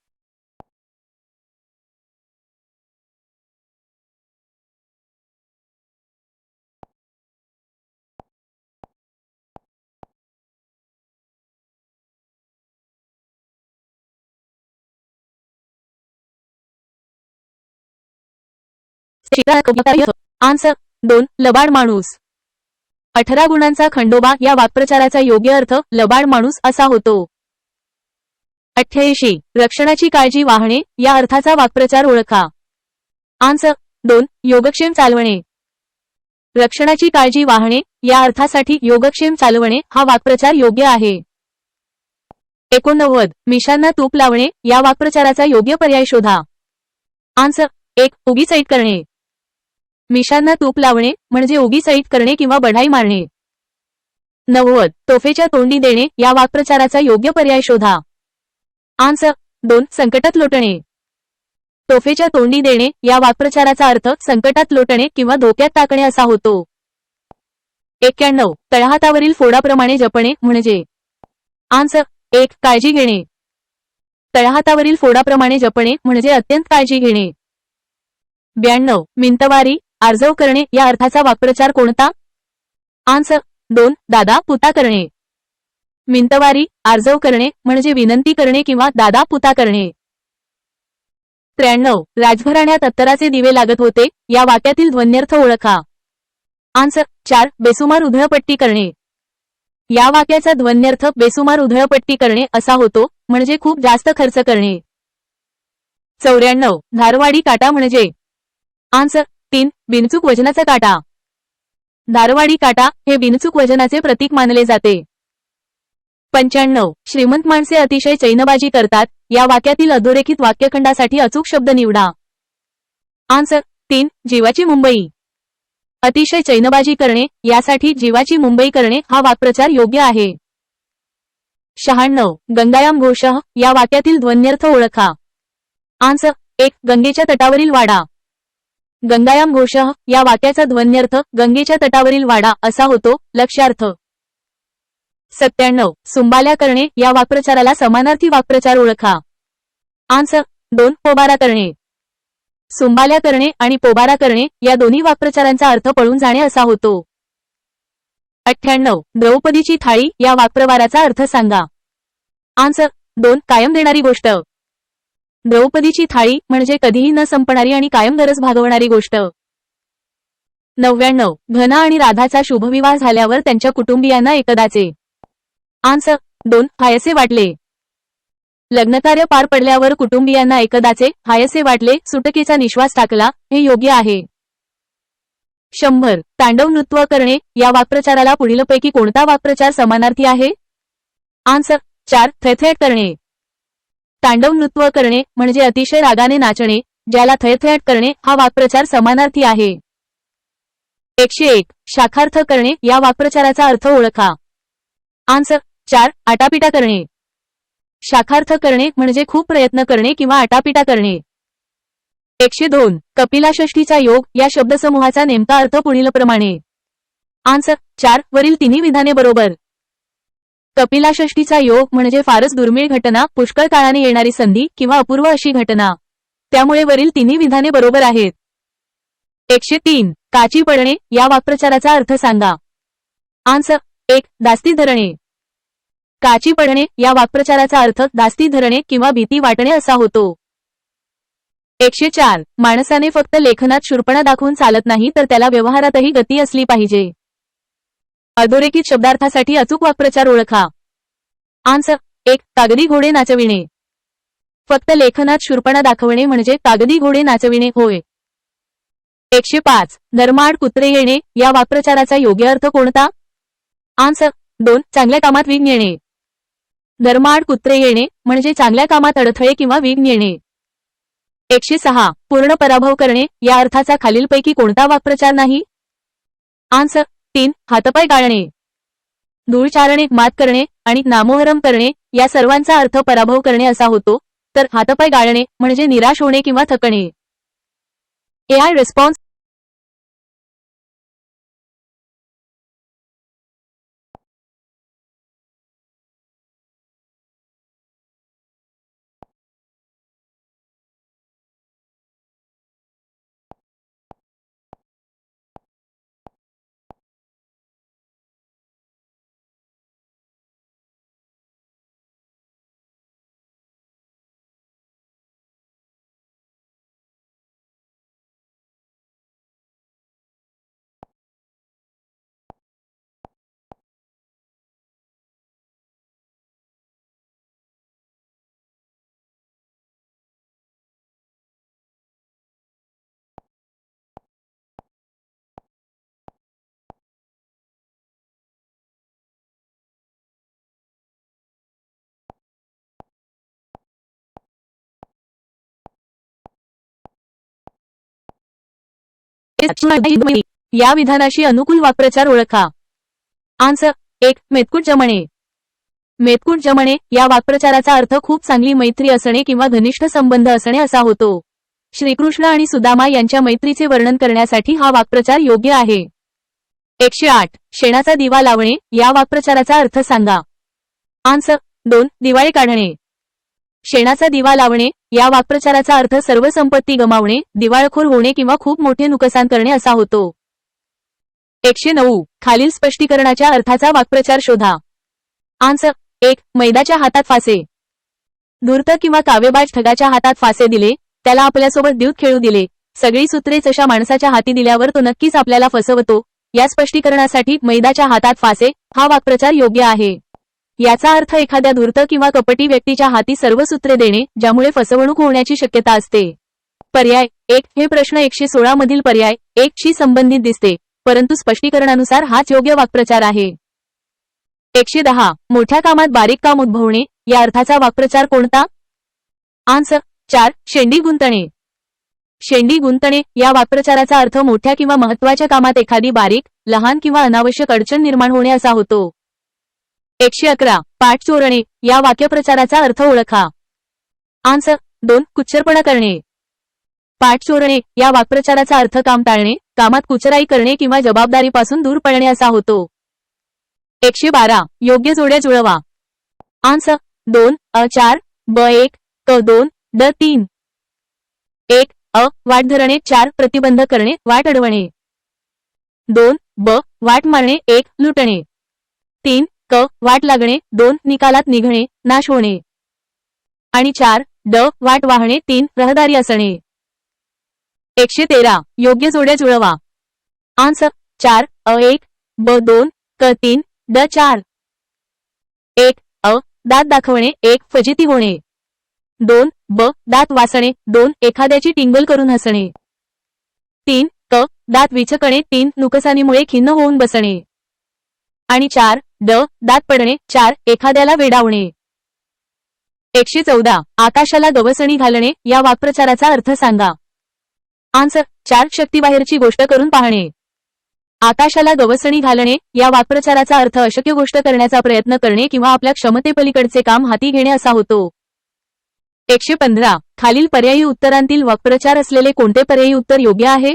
Answer 2 लबाड माणूस. 18 गुणांचा खंडोबा या वाक्प्रचाराचा योग्य अर्थ लबाड माणूस असा होतो. 88 रक्षणाची काळजी वाहणे या अर्थाचा वाक्प्रचार ओळखा. आन्सर 2. योगक्षेम चालवणे. रक्षणाची काळजी वाहणे या अर्थासाठी योगक्षेम चालवणे हा वाक्प्रचार योग्य आहे. 89. मिशांना तूप लावणे या वाक्प्रचाराचा योग्य पर्याय शोधा. आन्सर 1. उगीच ऐट करणे. मिशांना तूप लावणे म्हणजे उगीच ऐट करणे किंवा बढाई मारणे. 90. तोफेच्या तोंडी देणे या वाक्प्रचाराचा योग्य पर्याय शोधा. आन्सर 2. संकटात लोटणे. तोफेच्या तोंडी देणे या वाक्प्रचाराचा अर्थ संकटात लोटणे किंवा धोक्यात टाकणे असा होतो. 91. तळहातावरील फोडाप्रमाणे जपणे म्हणजे. आन्सर 1. काळजी घेणे. तळहातावरील फोडाप्रमाणे जपणे म्हणजे अत्यंत काळजी घेणे. 92. मिंतवारी आर्जव करणे या अर्थाचा वाक्प्रचार कोणता? आन्सर 2. दादा पुता करणे. मिंतवारी आर्जव करणे म्हणजे विनंती करणे किंवा दादा पुता करणे. 93. राजघराण्यात अत्तराचे दिवे लागत होते या वाक्यातील ध्वन्यर्थ ओळखा. आन्सर 4. बेसुमार उधळपट्टी करणे. या वाक्याचा ध्वन्यर्थ बेसुमार उधळपट्टी करणे असा होतो म्हणजे खूप जास्त खर्च करणे. 94. धारवाडी काटा म्हणजे. आन्सर 3. बिनचूक वजनाचा काटा. धारवाडी काटा हे बिनचूक वजनाचे प्रतीक मानले जाते. 95. श्रीमंत माणसे अतिशय चैनबाजी करतात या वाक्यातील अधोरेखित वाक्यखंडासाठी अचूक शब्द निवडा. आन्सर 3. जीवाची मुंबई. अतिशय चैनबाजी करणे यासाठी जीवाची मुंबई करणे हा वाक्प्रचार योग्य आहे. 96. गंगायाम घोषः या वाक्यातील ध्वन्यर्थ ओळखा. आन्सर 1. गंगेच्या तटावरील वाडा. गंगायाम घोषः या वाक्याचा ध्वन्यर्थ गंगेच्या तटावरील वाडा असा होतो. लक्ष्यार्थ. 97. सुंबाल्या करणे या वाक्प्रचाराला समानार्थी वाक्प्रचार ओळखा. आन्सर 2. पोबारा करणे. सुंबाल्या करणे आणि पोबारा करणे या दोन्ही वाक्प्रचारांचा अर्थ पळून जाणे असा होतो. 98. द्रौपदीची थाळी या वाक्प्रवाराचा अर्थ सांगा. आन्सर 2. कायम देणारी गोष्ट. द्रौपदीची थाळी म्हणजे कधीही न संपणारी आणि कायम गरज भागवणारी गोष्ट. 99. घना आणि राधाचा शुभविवाह झाल्यावर त्यांच्या कुटुंबियांना एकदाचे. आन्सर 2. हायसे वाटले. लग्नकार्य पार पडल्यावर कुटुंबियांना एकदाचे हायसे वाटले सुटकेचा निश्वास टाकला हे योग्य आहे. 100. तांडव नृत्य करणे या वाक्प्रचाराला पुढीलपैकी कोणता वाक्प्रचार समानार्थी आहे? आन्सर 4. थैथयाट करणे. तांडव नृत्य करणे म्हणजे अतिशय रागाने नाचणे ज्याला थैथयाट करणे हा वाक्प्रचार समानार्थी आहे. 101. शाखार्थ करणे या वाक्प्रचाराचा अर्थ ओळखा. आन्सर 4. आटापिटा करणे. शाखार्थ करणे म्हणजे खूप प्रयत्न करणे किंवा आटापिटा करणे. 102. कपिलाषष्ठीचा योग या शब्दसमूहाचा नेमका अर्थ पुढीलप्रमाणे. आन्सर 4. वरील तिन्ही विधाने बरोबर. कपिलाषष्ठीचा योग म्हणजे फारच दुर्मिळ घटना, पुष्कळ काळाने येणारी संधी किंवा अपूर्व अशी घटना. त्यामुळे वरील तिन्ही विधाने बरोबर आहेत. 103. काची पडणे या वाक्प्रचाराचा अर्थ सांगा. आन्सर 1. दास्ती धरणे. काची पडणे या वाक्प्रचाराचा अर्थ दास्ती धरणे किंवा भीती वाटणे असा होतो. 104. माणसाने फक्त लेखनात शूरपणा दाखवून चालत नाही तर त्याला व्यवहारातही गती असली पाहिजे. अधोरेखित शब्दार्थासाठी अचूक वाक्प्रचार ओळखा. आन्सर 1. कागदी घोडे नाचविणे. फक्त लेखनात शूरपणा दाखवणे म्हणजे कागदी घोडे नाचविणे होय. 105. धर्माआड कुत्रे येणे या वाक्प्रचाराचा योग्य अर्थ कोणता? आन्सर 2. चांगल्या कामात विघ्न येणे. धर्माआड कुत्रे येणे म्हणजे चांगल्या कामात अडथळे किंवा विघ्न येणे. 106. पूर्ण पराभव करणे या अर्थाचा खालीलपैकी कोणता वाक्प्रचार नाही? आन्सर 3. हातपाय गाळणे. धूळ चारणे मात करणे आणि नामोहरम करणे या सर्वांचा अर्थ पराभव करणे असा होतो, तर हातपाय गाळणे म्हणजे निराश होणे किंवा थकणे. AI रिस्पॉन्स या विधानाशी अनुकूल वाक्प्रचार ओळखा. आन्सर 1. मेतकूट जमणे. मेतकूट जमणे या वाक्प्रचाराचा अर्थ खूप चांगली मैत्री असणे किंवा घनिष्ठ संबंध असणे असा होतो. श्रीकृष्ण आणि सुदामा यांच्या मैत्रीचे वर्णन करण्यासाठी हा वाक्प्रचार योग्य आहे. 108. शेणाचा दिवा लावणे या वाक्प्रचाराचा अर्थ सांगा. आन्सर 2. दिवाळे काढणे. शेणाचा दिवा लावणे या वाक्प्रचाराचा अर्थ सर्व संपत्ती गमावणे, दिवाळखोर होणे किंवा खूप मोठे नुकसान करणे असा होतो. 109. खालील स्पष्टीकरणाच्या अर्थाचा वाक्प्रचार शोधा. आन्सर 1. मैदाच्या हातात फासे. धूर्त किंवा काव्यबाज ठगाच्या हातात फासे दिले, त्याला आपल्यासोबत द्यूत खेळू दिले, सगळी सूत्रेच अशा माणसाच्या हाती दिल्यावर तो नक्कीच आपल्याला फसवतो. या स्पष्टीकरणासाठी मैदाच्या हातात फासे हा वाक्प्रचार योग्य आहे. याचा अर्थ एखाद्या धूर्त किंवा कपटी व्यक्तीच्या हाती सर्व सूत्रे देणे, ज्यामुळे फसवणूक होण्याची शक्यता असते. पर्याय 1. हे प्रश्न 116 मधील पर्याय 1 शी संबंधित दिसते, परंतु स्पष्टीकरणानुसार हाच योग्य वाक्प्रचार आहे. 110. मोठ्या कामात बारीक काम उद्भवणे या अर्थाचा वाक्प्रचार कोणता? आन्सर 4. शेंडी गुंतणे. शेंडी गुंतणे या वाक्प्रचाराचा अर्थ मोठ्या किंवा महत्वाच्या कामात एखादी बारीक, लहान किंवा अनावश्यक अडचण निर्माण होणे असा होतो. 111. पाठ चोरणे या वाक्यप्रचाराचा अर्थ ओळखा. आन्सर 2. कुच्चरपणा करणे. पाठ चोरणे या वाक्प्रचाराचा अर्थ काम टाळणे, कामात कुचराई करणे किंवा जबाबदारीपासून दूर पळणे असा होतो. 112. योग्य जोड्या जुळवा. आन्सर 2. अ4 ब1 क2 ड3. 1. अ. वाट धरणे. 4. प्रतिबंध करणे, वाट अडवणे. 2. ब. वाट मारणे. 1. लुटणे. 3. क. वाट लागणे. 2. निकालात निघणे, नाश होणे. आणि 4. ड. वाट वाहणे. 3. रहदारी असणे. 113. योग्य जोड्या जुळवा. आन्सर 4. अ1 ब2 क3 ड4. 1. अ. दात दाखवणे. 1. फजिती होणे. 2. ब. दात वासणे. 2. एखाद्याची टिंगल करून हसणे. 3. क. दात विचकणे. 3. नुकसानीमुळे खिन्न होऊन बसणे. आणि 4. ड. दात पडणे. 4. एखाद्याला वेडावणे. 114. आकाशाला गवसणी घालणे या वाक्प्रचाराचा अर्थ सांगा. आन्सर 4. शक्तीबाहेरची गोष्ट करून पाहणे. आकाशाला गवसणी घालणे या वाक्प्रचाराचा अर्थ अशक्य गोष्ट करण्याचा प्रयत्न करणे किंवा आपल्या क्षमतेपलीकडचे काम हाती घेणे असा होतो. 115. खालील पर्यायी उत्तरांतील वाक्प्रचार असलेले कोणते पर्यायी उत्तर योग्य आहे?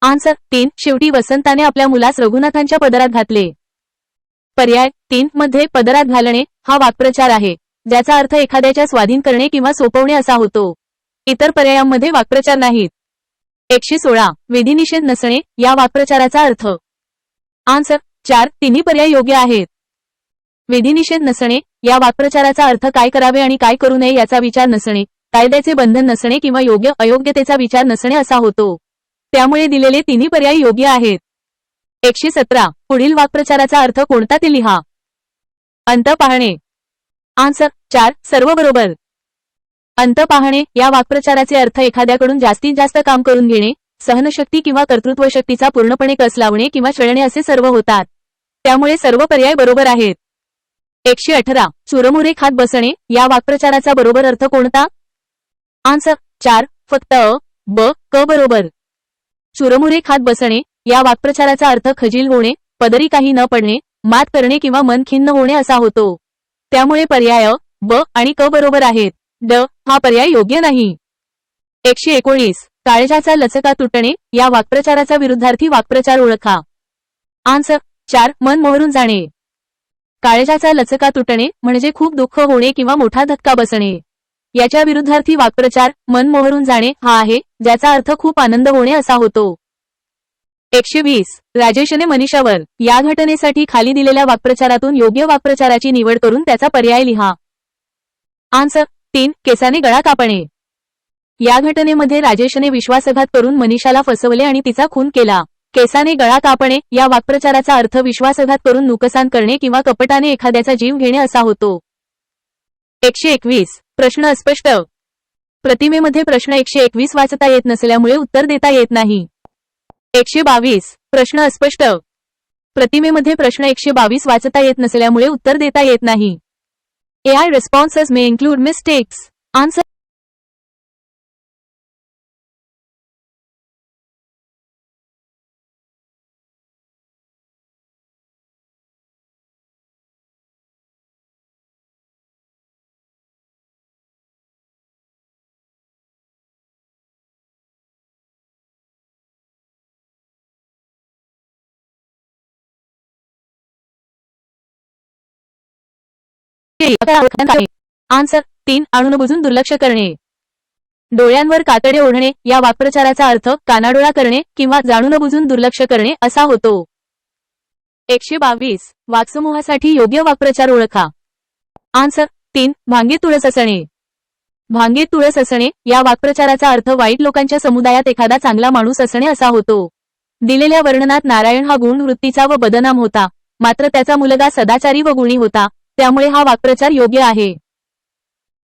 आन्सर 3. शेवटी वसंताने आपल्या मुलास रघुनाथांच्या पदरात घातले. पर्याय 3 मध्ये पदरात घालणे हा वाक्प्रचार आहे, ज्याचा अर्थ एखाद्याच्या स्वाधीन करणे किंवा सोपवणे असा होतो. इतर पर्यायांमध्ये वाक्प्रचार नाहीत. 116. विधिनिषेध नसणे या वाक्प्रचाराचा अर्थ. आन्सर 4. तिन्ही पर्याय योग्य आहेत. विधिनिषेध नसणे या वाक्प्रचाराचा अर्थ काय करावे आणि काय करू नये याचा विचार नसणे, कायद्याचे बंधन नसणे किंवा योग्य अयोग्यतेचा विचार नसणे असा होतो. त्यामुळे दिलेले तिन्ही पर्याय योग्य आहेत. 117. पुढील वाक्प्रचाराचा अर्थ कोणता ते लिहा. अंत पाहणे. आन्सर 4. सर्व बरोबर. अंत पाहणे या वाक्प्रचाराचे अर्थ एखाद्याकडून जास्तीत जास्त काम करून घेणे, सहनशक्ती किंवा कर्तृत्वशक्तीचा पूर्णपणे कस लावणे किंवा छळणे असे सर्व होतात. त्यामुळे सर्व पर्याय बरोबर आहेत. 118. चुरमुरे खात बसणे या वाक्प्रचाराचा बरोबर अर्थ कोणता? आन्सर 4. फक्त अ, ब, क बरोबर. चुरमुरे खात बसणे या वाक्प्रचाराचा अर्थ खजील होणे, पदरी काही न पडणे, मात करणे किंवा मन खिन्न होणे असा होतो. त्यामुळे पर्याय अ, ब आणि क बरोबर आहेत. ड हा पर्याय योग्य नाही. 119. काळजाचा लचका तुटणे या वाक्प्रचाराचा विरुद्धार्थी वाक्प्रचार ओळखा. आन्सर 4. मन मोहरून जाणे. काळजाचा लचका तुटणे म्हणजे खूप दुःख होणे किंवा मोठा धक्का बसणे. याच्या विरुद्धार्थी वाक्प्रचार मन मोहरून जाणे हा आहे, ज्याचा अर्थ खूप आनंद होणे असा होतो. 120. राजेशने मनीषावर या घटनेसाठी खाली दिलेल्या वाक्प्रचारातून योग्य वाक्प्रचाराची निवड करून त्याचा पर्याय लिहा. आन्सर 3. केसाने गळा कापणे. या घटनेमध्ये राजेशने विश्वासघात करून मनीषाला फसवले आणि तिचा खून केला. केसाने गळा कापणे या वाक्प्रचाराचा अर्थ विश्वासघात करून नुकसान करणे किंवा कपटाने एखाद्याचा जीव घेणे असा होतो. 121. प्रश्न अस्पष्ट. प्रतिमेमध्ये प्रश्न 121 वाचता येत नसल्यामुळे उत्तर देता येत नाही. 122. प्रश्न अस्पष्ट. प्रतिमेमध्ये प्रश्न 122 वाचता येत नसल्यामुळे उत्तर देता येत नाही. AI responses may include mistakes. Answer answer 3 आणून बुजून दुर्लक्ष करणे. डोळ्यांवर कातडे ओढणे या वाक्प्रचाराचा अर्थ कानाडोळा करणे किंवा जाणून बुजून दुर्लक्ष करणे असा होतो. 122 वाक्समूहासाठी योग्य वाक्प्रचार ओळखा. आन्सर 3 भांगीत तुळस असणे. भांगीत तुळस असणे या वाक्प्रचाराचा अर्थ वाईट लोकांच्या समुदायात एखादा चांगला माणूस असणे असा होतो. दिलेल्या वर्णनात नारायण हा गुण वृत्तीचा व बदनाम होता, मात्र त्याचा मुलगा सदाचारी व गुणी होता, त्यामुळे हा वाक्प्रचार योग्य आहे.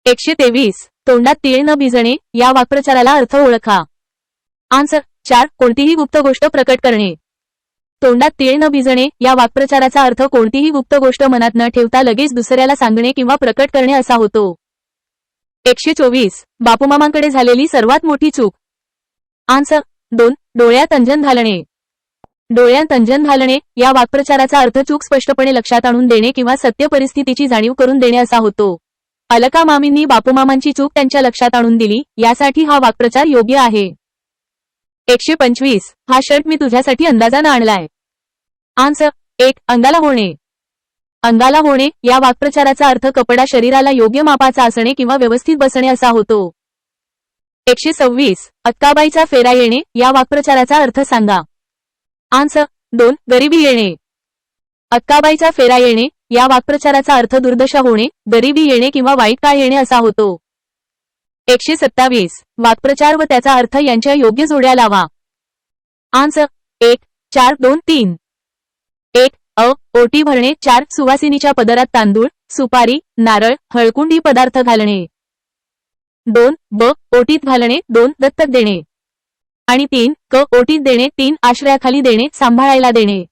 123 तोंडात तीळ न भिजणे या वाक्प्रचाराला अर्थ ओळखा. आन्सर 4 कोणतीही गुप्त गोष्ट प्रकट करणे. तोंडात तीळ न भिजणे या वाक्प्रचाराचा अर्थ कोणतीही गुप्त गोष्ट मनात न ठेवता लगेच दुसऱ्याला सांगणे किंवा प्रकट करणे असा होतो. 124 बापूमामांकडे झालेली सर्वात मोठी चूक. आन्सर 2 डोळ्यात अंजन घालणे. डोळ्यात अंजन घालणे या वाक्प्रचाराचा अर्थ चूक स्पष्टपणे लक्षात आणून देणे किंवा सत्य परिस्थितीची जाणीव करून देणे असा होतो. अलका मामींनी बापूमामांची चूक त्यांच्या लक्षात आणून दिली, यासाठी हा वाक्प्रचार योग्य आहे. 125 हा शर्ट मी तुझ्यासाठी अंदाजानं आणलाय. आन्सर 1 अंगाला होणे. अंगाला होणे या वाक्प्रचाराचा अर्थ कपडा शरीराला योग्य मापाचा असणे किंवा व्यवस्थित बसणे असा होतो. 126 अक्काबाईचा फेरा येणे या वाक्प्रचाराचा अर्थ सांगा. आन्सर 2 गरिबी येणे. अक्काबाईचा फेरा येणे या वाक्प्रचाराचा अर्थ दुर्दशा होणे, गरिबी येणे किंवा वाईट काळ येणे असा होतो. 127 वाक्प्रचार व त्याचा अर्थ यांच्या योग्य जोड्या लावा. आन्सर 1 4 2 3 1 ओटी भरणे 4 सुवासिनीच्या पदरात तांदूळ, सुपारी, नारळ, हळकुंड ही पदार्थ घालणे. 2 ओटीत घालणे 2 दत्तक देणे. आणि 3 ओटीत देणे 3 आश्रयाखाली देणे, सांभाळायला देणे.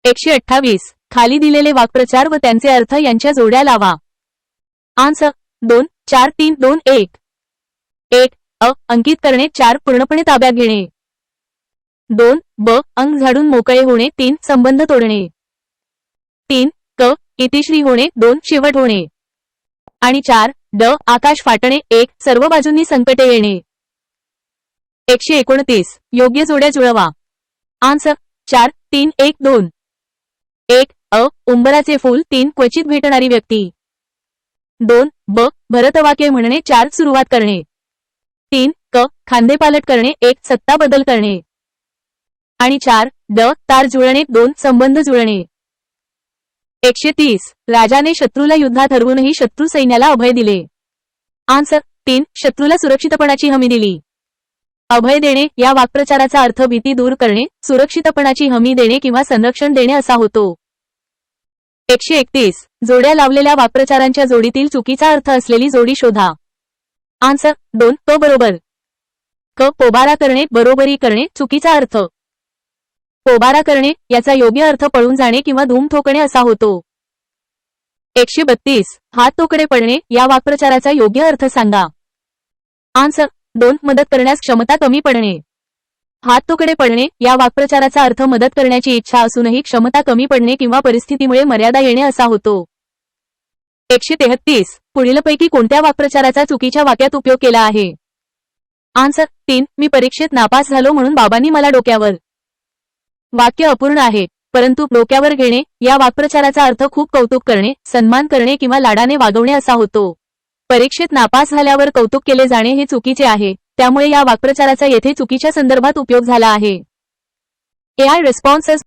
128 खाली दिलेले वाक्प्रचार व त्यांचे अर्थ यांच्या जोड्या लावा. आन्सर 2 4 3 2 1 1 अंकित करणे 4 पूर्णपणे ताब्यात घेणे. 2 अंग झाडून मोकळे होणे 3 संबंध तोडणे. 3 इतिश्री होणे 2 शेवट होणे. आणि 4 आकाश फाटणे 1 सर्व बाजूंनी संकटे येणे. 129 योग्य जोड्या जुळवा. आन्सर 4 3 1 2 1 उंबराचे फूल 3 क्वचित भेटणारी व्यक्ती. 2 भरतवाक्य म्हणणे 4 सुरुवात करणे. 3 खांदेपालट करणे 1 सत्ता बदल करणे. आणि 4 तार जुळणे 2 संबंध जुळणे. 130 राजाने शत्रूला युद्धात हरवूनही शत्रू सैन्याला अभय दिले. आन्सर 3 शत्रूला सुरक्षितपणाची हमी दिली. अभय देणे या वाक्प्रचाराचा अर्थ भीती दूर करणे, सुरक्षितपणाची हमी देणे किंवा संरक्षण देणे असा होतो. 131 जोड्या लावलेल्या वाक्प्रचारांच्या जोडीतील चुकीचा अर्थ असलेली जोडी शोधा. आन्सर 2 बरोबर. पोबारा करणे बरोबरी करणे चुकीचा अर्थ. पोबारा करणे याचा योग्य अर्थ पळून जाणे किंवा धूम ठोकणे असा होतो. 132 हात तोकडे पडणे या वाक्प्रचाराचा योग्य अर्थ सांगा. आन्सर 2 मदत करण्यास क्षमता कमी पडणे. हात तोकडे पडणे या वाक्प्रचाराचा अर्थ मदत करण्याची इच्छा असूनही क्षमता कमी पडणे किंवा परिस्थितीमुळे मर्यादा येणे असा होतो. 133 पुढीलपैकी कोणत्या वाक्प्रचाराचा चुकीच्या वाक्यात उपयोग केला आहे. आन्सर 3 मी परीक्षेत नापास झालो म्हणून बाबांनी मला डोक्यावर. वाक्य अपूर्ण आहे, परंतु डोक्यावर घेणे या वाक्प्रचाराचा अर्थ खूप कौतुक करणे, सन्मान करणे किंवा लाडाने वागवणे असा होतो. परीक्षेत नापास झाल्यावर कौतुक केले जाणे हे चुकीचे आहे, त्यामुळे या वाक्प्रचाराचा येथे चुकीच्या संदर्भात उपयोग झाला आहे. AI responses